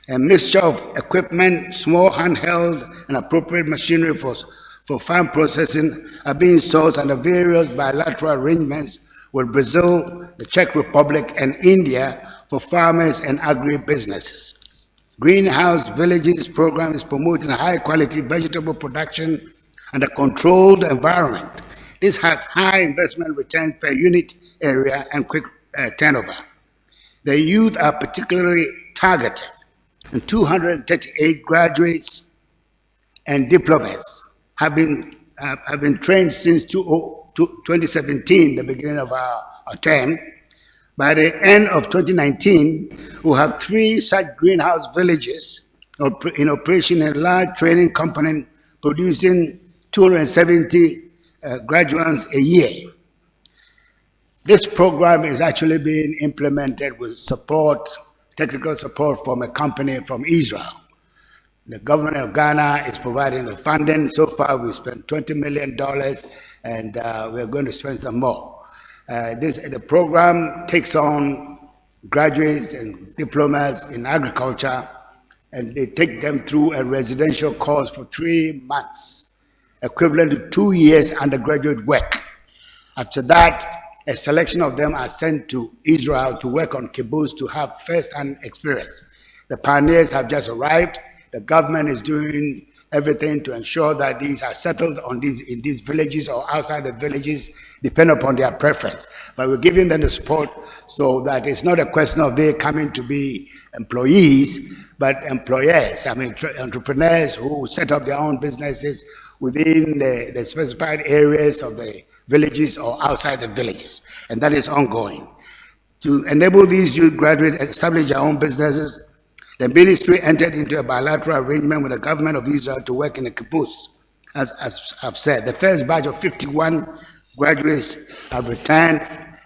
A mixture of equipment, small handheld and appropriate machinery for farm processing are being sourced under various bilateral arrangements with Brazil, the Czech Republic, and India for farmers and agri-businesses. Greenhouse Villages program is promoting high-quality vegetable production and a controlled environment. This has high investment returns per unit area and quick turnover. The youth are particularly targeted, and 238 graduates and diplomas have been trained since 2017, the beginning of our term. By the end of 2019, we'll have 3 such greenhouse villages in operation, a large training component producing 270 graduates a year. This program is actually being implemented with support, technical support from a company from Israel. The government of Ghana is providing the funding. So far, we spent $20 million, and we're going to spend some more. The program takes on graduates and diplomas in agriculture, and they take them through a residential course for 3 months, equivalent to 2 years undergraduate work. After that, a selection of them are sent to Israel to work on kibbutz to have first-hand experience. The pioneers have just arrived. The government is doing everything to ensure that these are settled in these villages or outside the villages, depending upon their preference. But we're giving them the support so that it's not a question of they coming to be employees, but employers. I mean, entrepreneurs who set up their own businesses within the specified areas of the villages or outside the villages. And that is ongoing. To enable these youth graduates to establish their own businesses, the ministry entered into a bilateral arrangement with the government of Israel to work in the kibbutz. As I've said, the first batch of 51 graduates have returned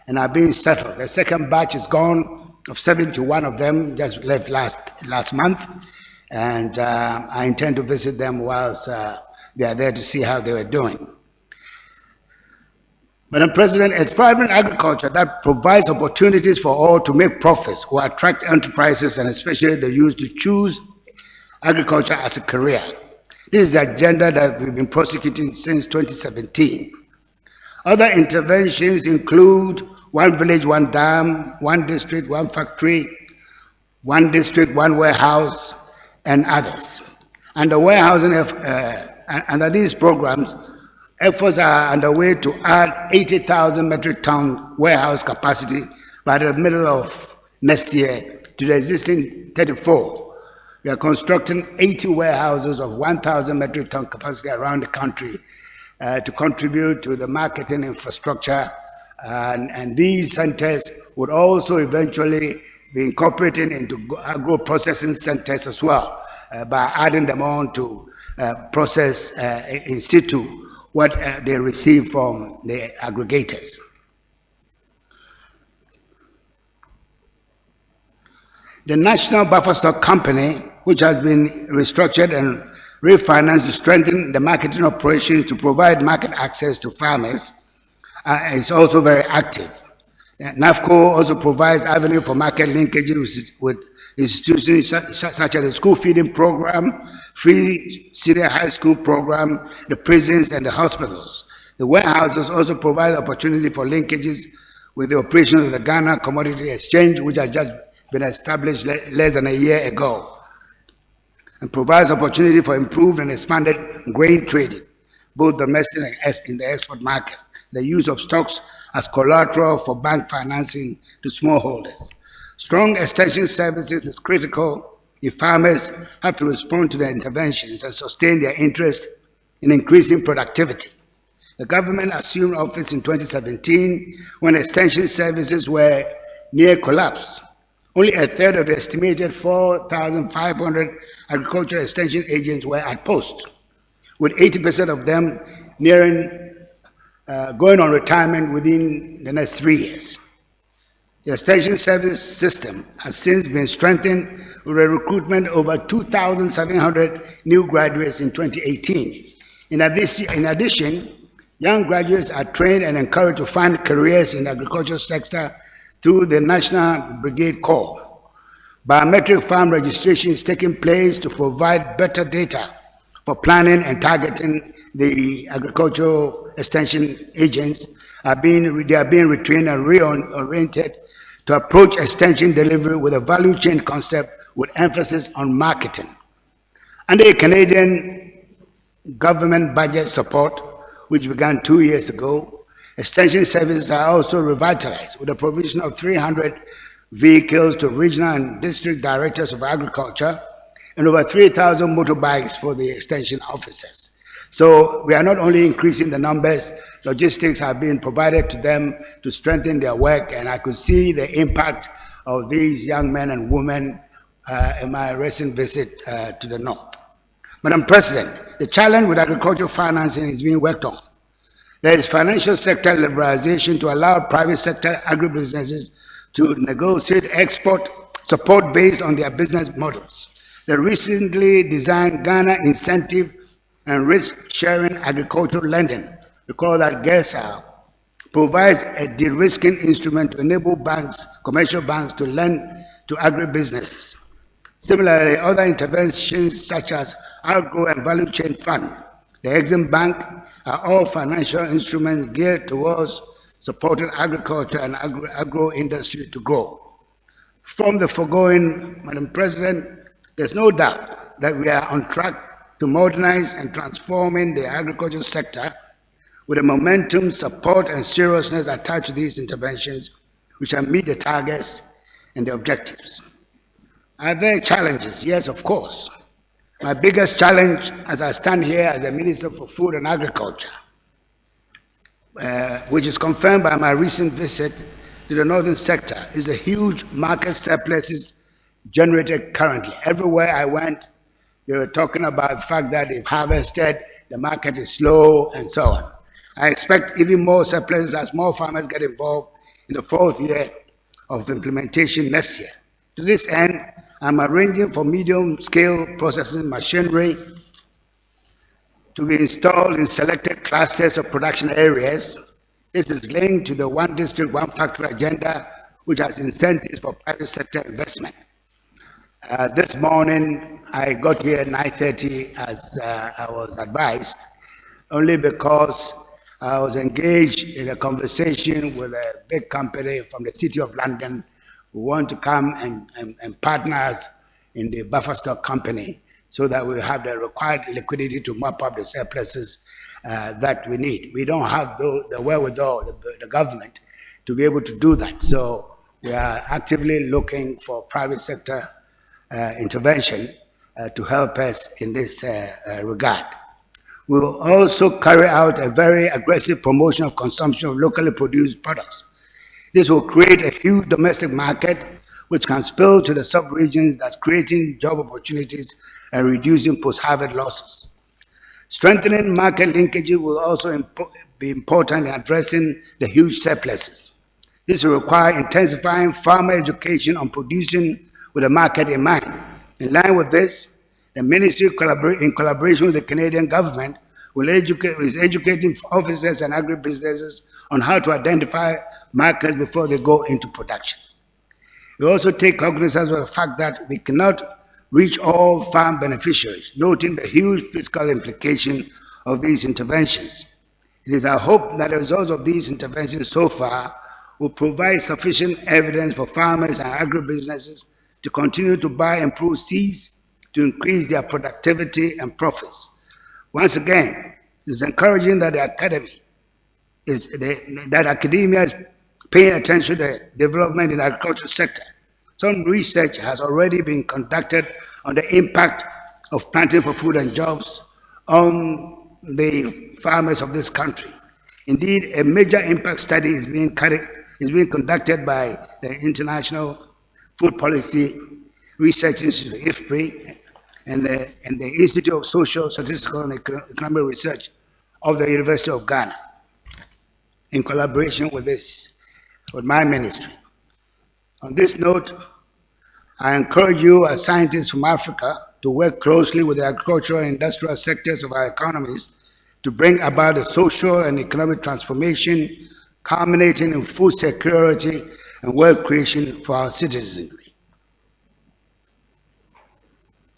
and are being settled. The second batch is gone, of 71 of them just left last month, and I intend to visit them whilst they are there to see how they were doing. Madam President, a thriving agriculture that provides opportunities for all to make profits will attract enterprises and especially the youth to choose agriculture as a career. This is the agenda that we've been prosecuting since 2017. Other interventions include one village, one dam, one district, one factory, one district, one warehouse, and others. Under warehousing, under these programs, efforts are underway to add 80,000 metric ton warehouse capacity by the middle of next year to the existing 34. We are constructing 80 warehouses of 1,000 metric ton capacity around the country to contribute to the marketing infrastructure. And these centers would also eventually be incorporated into agro-processing centers as well by adding them on to process in situ what they receive from the aggregators. The National Buffer Stock Company, which has been restructured and refinanced to strengthen the marketing operations to provide market access to farmers, is also very active. NAFCO also provides avenue for market linkages with institutions such as the school feeding program, free senior high school program, the prisons and the hospitals. The warehouses also provide opportunity for linkages with the operation of the Ghana Commodity Exchange, which has just been established less than a year ago, and provides opportunity for improved and expanded grain trading, both domestic and in the export market. The use of stocks as collateral for bank financing to smallholders. Strong extension services is critical if farmers have to respond to the interventions and sustain their interest in increasing productivity. The government assumed office in 2017 when extension services were near collapse. Only a third of the estimated 4,500 agricultural extension agents were at post, with 80% of them going on retirement within the next 3 years. The extension service system has since been strengthened with a recruitment of over 2,700 new graduates in 2018. In addition, young graduates are trained and encouraged to find careers in the agricultural sector through the National Brigade Corps. Biometric farm registration is taking place to provide better data for planning and targeting. The agricultural extension agents are being retrained and reoriented to approach extension delivery with a value chain concept with emphasis on marketing. Under a Canadian government budget support, which began 2 years ago, extension services are also revitalized with the provision of 300 vehicles to regional and district directors of agriculture and over 3,000 motorbikes for the extension officers. So we are not only increasing the numbers, logistics are being provided to them to strengthen their work, and I could see the impact of these young men and women in my recent visit to the north. Madam President, the challenge with agricultural financing is being worked on. There is financial sector liberalization to allow private sector agribusinesses to negotiate export support based on their business models. The recently designed Ghana Incentive and Risk-Sharing Agricultural Lending, we call that GAAS, provides a de-risking instrument to enable banks, commercial banks, to lend to agribusinesses. Similarly, other interventions such as Agro and Value Chain Fund, the Exim Bank, are all financial instruments geared towards supporting agriculture and agro-industry to grow. From the foregoing, Madam President, there's no doubt that we are on track to modernize and transforming the agricultural sector with the momentum, support, and seriousness attached to these interventions, which shall meet the targets and the objectives. Are there challenges? Yes, of course. My biggest challenge as I stand here as a Minister for Food and Agriculture, which is confirmed by my recent visit to the northern sector is the huge market surpluses generated currently. Everywhere I went, they were talking about the fact that they've harvested, the market is slow, and so on. I expect even more surpluses as more farmers get involved in the fourth year of implementation next year. To this end, I'm arranging for medium-scale processing machinery to be installed in selected clusters of production areas. This is linked to the One District, One Factory agenda, which has incentives for private sector investment. This morning, I got here at 9:30 as I was advised, only because I was engaged in a conversation with a big company from the City of London who want to come and partner us in the buffer stock company so that we have the required liquidity to mop up the surpluses that we need. We don't have the wherewithal, the government, to be able to do that. So we are actively looking for private sector intervention to help us in this regard. We will also carry out a very aggressive promotion of consumption of locally produced products. This will create a huge domestic market which can spill to the sub-regions, that's creating job opportunities and reducing post-harvest losses. Strengthening market linkages will also be important in addressing the huge surpluses. This will require intensifying farmer education on producing with the market in mind. In line with this, the ministry, in collaboration with the Canadian government, is educating officers and agribusinesses on how to identify markets before they go into production. We also take cognizance of the fact that we cannot reach all farm beneficiaries, noting the huge fiscal implication of these interventions. It is our hope that the results of these interventions so far will provide sufficient evidence for farmers and agribusinesses to continue to buy improved seeds to increase their productivity and profits. Once again, it is encouraging that academia is paying attention to the development in the agricultural sector. Some research has already been conducted on the impact of planting for food and jobs on the farmers of this country. Indeed, a major impact study is being conducted by the International Food Policy Research Institute, IFPRI, and the Institute of Social, Statistical, and Economic Research of the University of Ghana, in collaboration with my ministry. On this note, I encourage you as scientists from Africa to work closely with the agricultural and industrial sectors of our economies to bring about a social and economic transformation culminating in food security and wealth creation for our citizenry.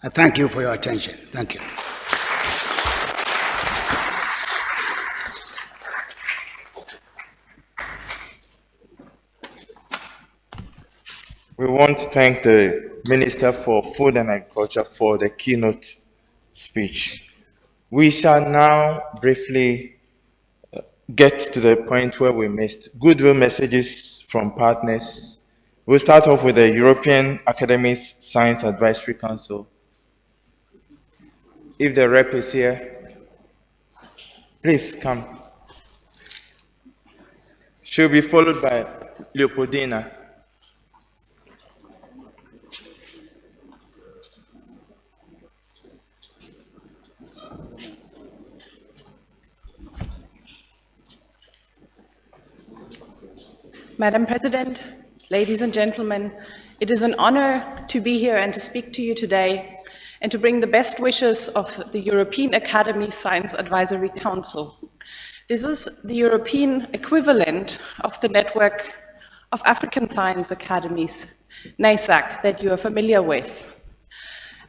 I thank you for your attention. Thank you. We want to thank the Minister for Food and Agriculture for the keynote speech. We shall now briefly get to the point where we missed goodwill messages from partners. We'll start off with the European Academics Science Advisory Council. If the rep is here, please come. She'll be followed by Leopoldina. Madam President, ladies and gentlemen, it is an honor to be here and to speak to you today and to bring the best wishes of the European Academy Science Advisory Council. This is the European equivalent of the network of African Science Academies, NASAC, that you are familiar with.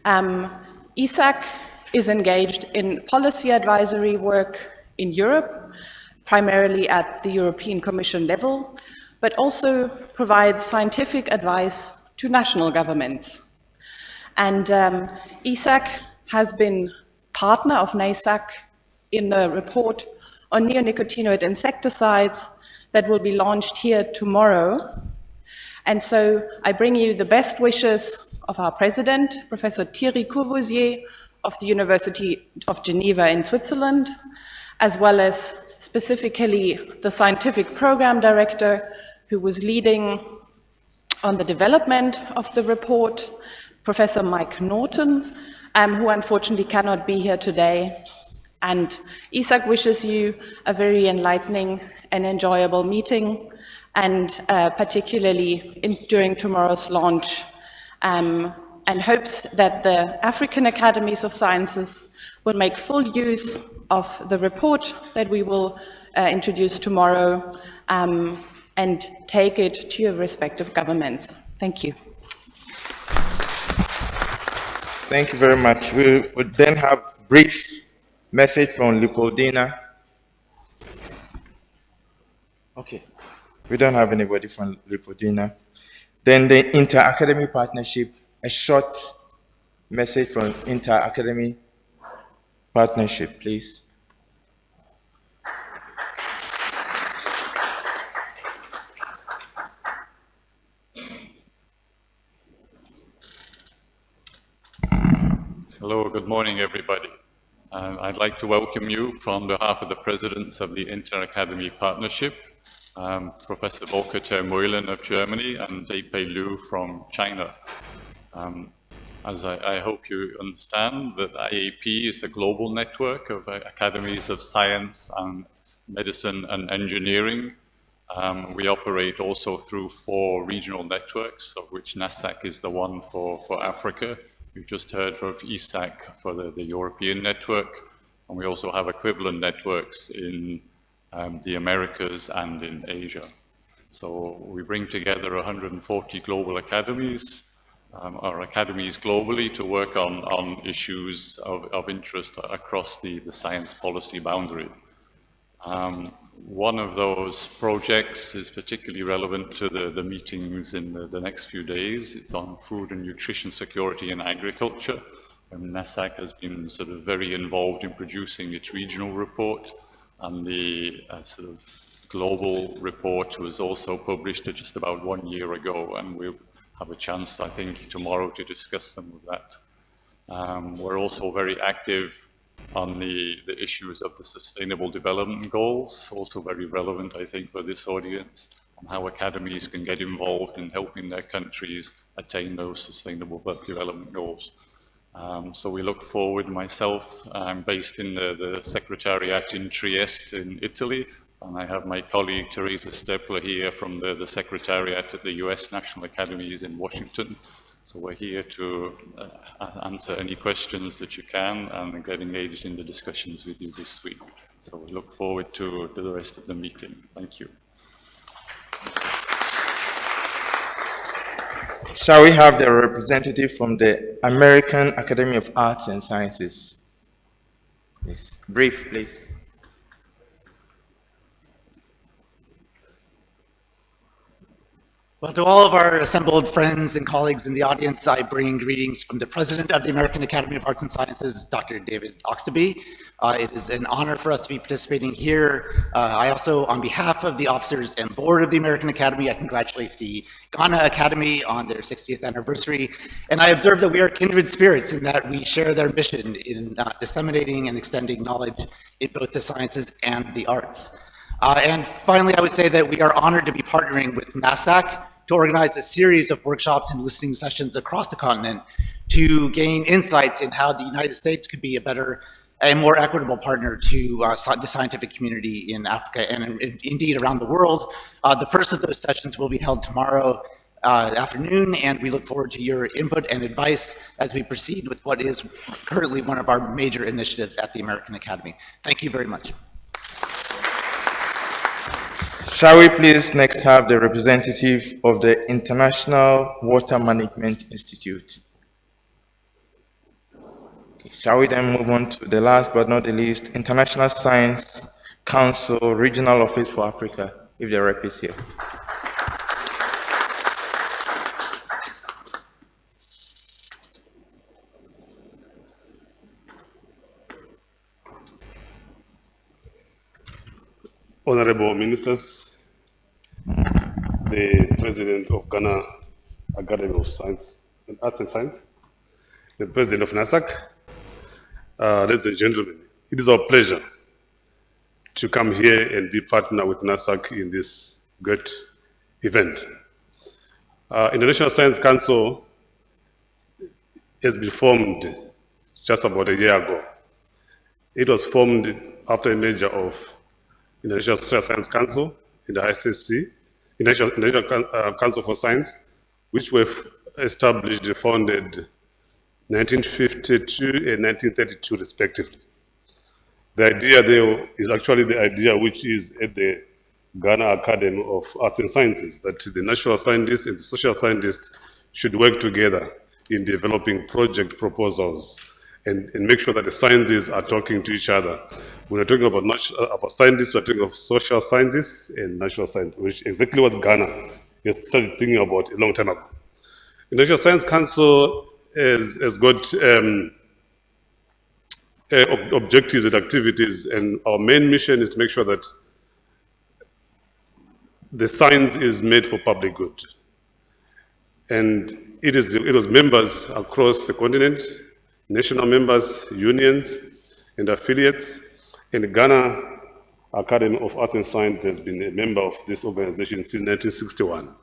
ESAC is engaged in policy advisory work in Europe, primarily at the European Commission level, but also provides scientific advice to national governments. And ESAC has been partner of NASAC in the report on neonicotinoid insecticides that will be launched here tomorrow. And so I bring you the best wishes of our president, Professor Thierry Courvoisier of the University of Geneva in Switzerland, as well as specifically the scientific program director, who was leading on the development of the report, Professor Mike Norton, who unfortunately cannot be here today. And Isaac wishes you a very enlightening and enjoyable meeting, and particularly during tomorrow's launch, and hopes that the African Academies of Sciences will make full use of the report that we will introduce tomorrow, and take it to your respective governments. Thank you. Thank you very much. We would then have brief message from Leopoldina. Okay, we don't have anybody from Leopoldina. Then the Inter-Academy Partnership, a short message from Inter-Academy Partnership, please. Hello, good morning, everybody. I'd like to welcome you on behalf of the presidents of the Inter-Academy Partnership, Professor Volker Termeulen of Germany and Deipei Liu from China. As I hope you understand, that IAP is the global network of academies of science and medicine and engineering. We operate also through 4 regional networks, of which NASAC is the one for Africa. We've just heard of ESAC for the European network, and we also have equivalent networks in the Americas and in Asia. So we bring together 140 global academies, our academies globally, to work on issues of interest across the science policy boundary. One of those projects is particularly relevant to the meetings in the next few days. It's on food and nutrition security in agriculture. NASAC has been sort of very involved in producing its regional report, and the sort of global report was also published just about 1 year ago, and we'll have a chance, I think, tomorrow to discuss some of that. We're also very active on the issues of the Sustainable Development Goals, also very relevant, I think, for this audience, on how academies can get involved in helping their countries attain those Sustainable Development Goals. So we look forward. Myself, I'm based in the Secretariat in Trieste in Italy, and I have my colleague Teresa Stepler here from the Secretariat at the US National Academies in Washington. So we're here to answer any questions that you can and get engaged in the discussions with you this week. So we look forward to the rest of the meeting. Thank you. Shall we have the representative from the American Academy of Arts and Sciences? Yes. Brief, please. Well, to all of our assembled friends and colleagues in the audience, I bring greetings from the President of the American Academy of Arts and Sciences, Dr. David Oxtoby. It is an honor for us to be participating here. I also, on behalf of the officers and board of the American Academy, I congratulate the Ghana Academy on their 60th anniversary. And I observe that we are kindred spirits in that we share their mission in disseminating and extending knowledge in both the sciences and the arts. And finally, I would say that we are honored to be partnering with NASAC to organize a series of workshops and listening sessions across the continent to gain insights in how the United States could be a better and more equitable partner to the scientific community in Africa and indeed around the world. The first of those sessions will be held tomorrow afternoon, and we look forward to your input and advice as we proceed with what is currently one of our major initiatives at the American Academy. Thank you very much. Shall we please next have the representative of the International Water Management Institute? Okay. Shall we then move on to the last but not the least, International Science Council Regional Office for Africa, if the rep is here. Honorable Ministers, the President of Ghana Academy of Science and Arts and Science, the President of NASAC, ladies and gentlemen, it is our pleasure to come here and be partner with NASAC in this great event. International Science Council has been formed just about a year ago. It was formed after a merger of International Social Science Council and the ICC, International Council for Science, which were established and founded 1952 and 1932 respectively. The idea there is actually the idea which is at the Ghana Academy of Arts and Sciences, that the natural scientists and the social scientists should work together in developing project proposals and make sure that the scientists are talking to each other. When we're talking about scientists, we're talking of social scientists and natural scientists, which is exactly what Ghana has started thinking about a long time ago. The National Science Council has got objectives and activities, and our main mission is to make sure that the science is made for public good. And it was members across the continent, national members, unions, and affiliates. And the Ghana Academy of Arts and Science has been a member of this organization since 1961.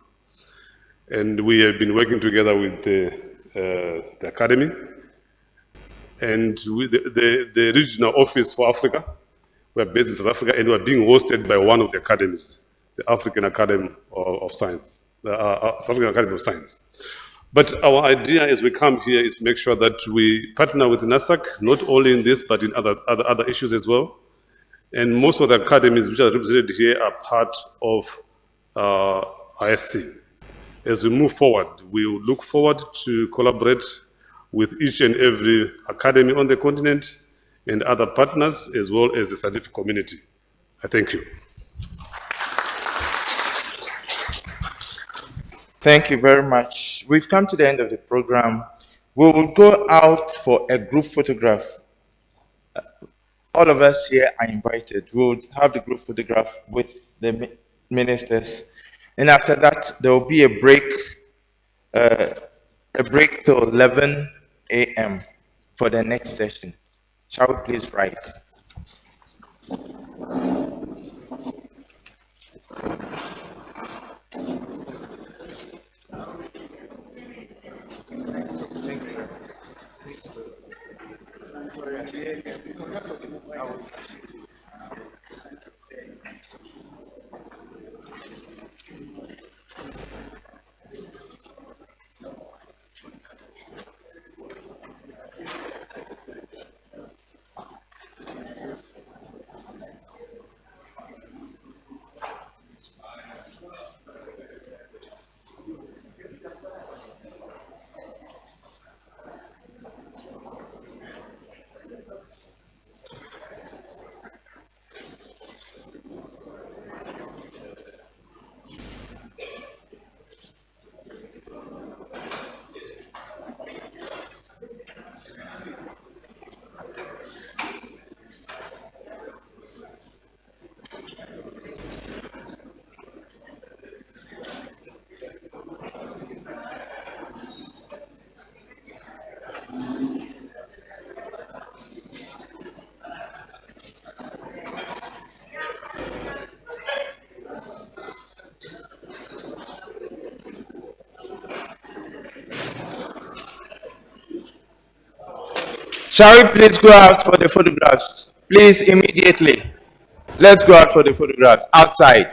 And we have been working together with the Academy and with the regional office for Africa. We're based in South Africa, and we're being hosted by one of the academies, the African Academy of Science, the South African Academy of Science. But our idea as we come here is to make sure that we partner with NASAC, not only in this, but in other issues as well. And most of the academies which are represented here are part of ISC. As we move forward, we will look forward to collaborate with each and every academy on the continent and other partners, as well as the scientific community. I thank you. Thank you very much. We've come to the end of the program. We will go out for a group photograph. All of us here are invited. We will have the group photograph with the ministers. And after that, there will be a break till 11 a.m. for the next session. Shall we please rise? Shall we please go out for the photographs? Please, immediately. Let's go out for the photographs outside.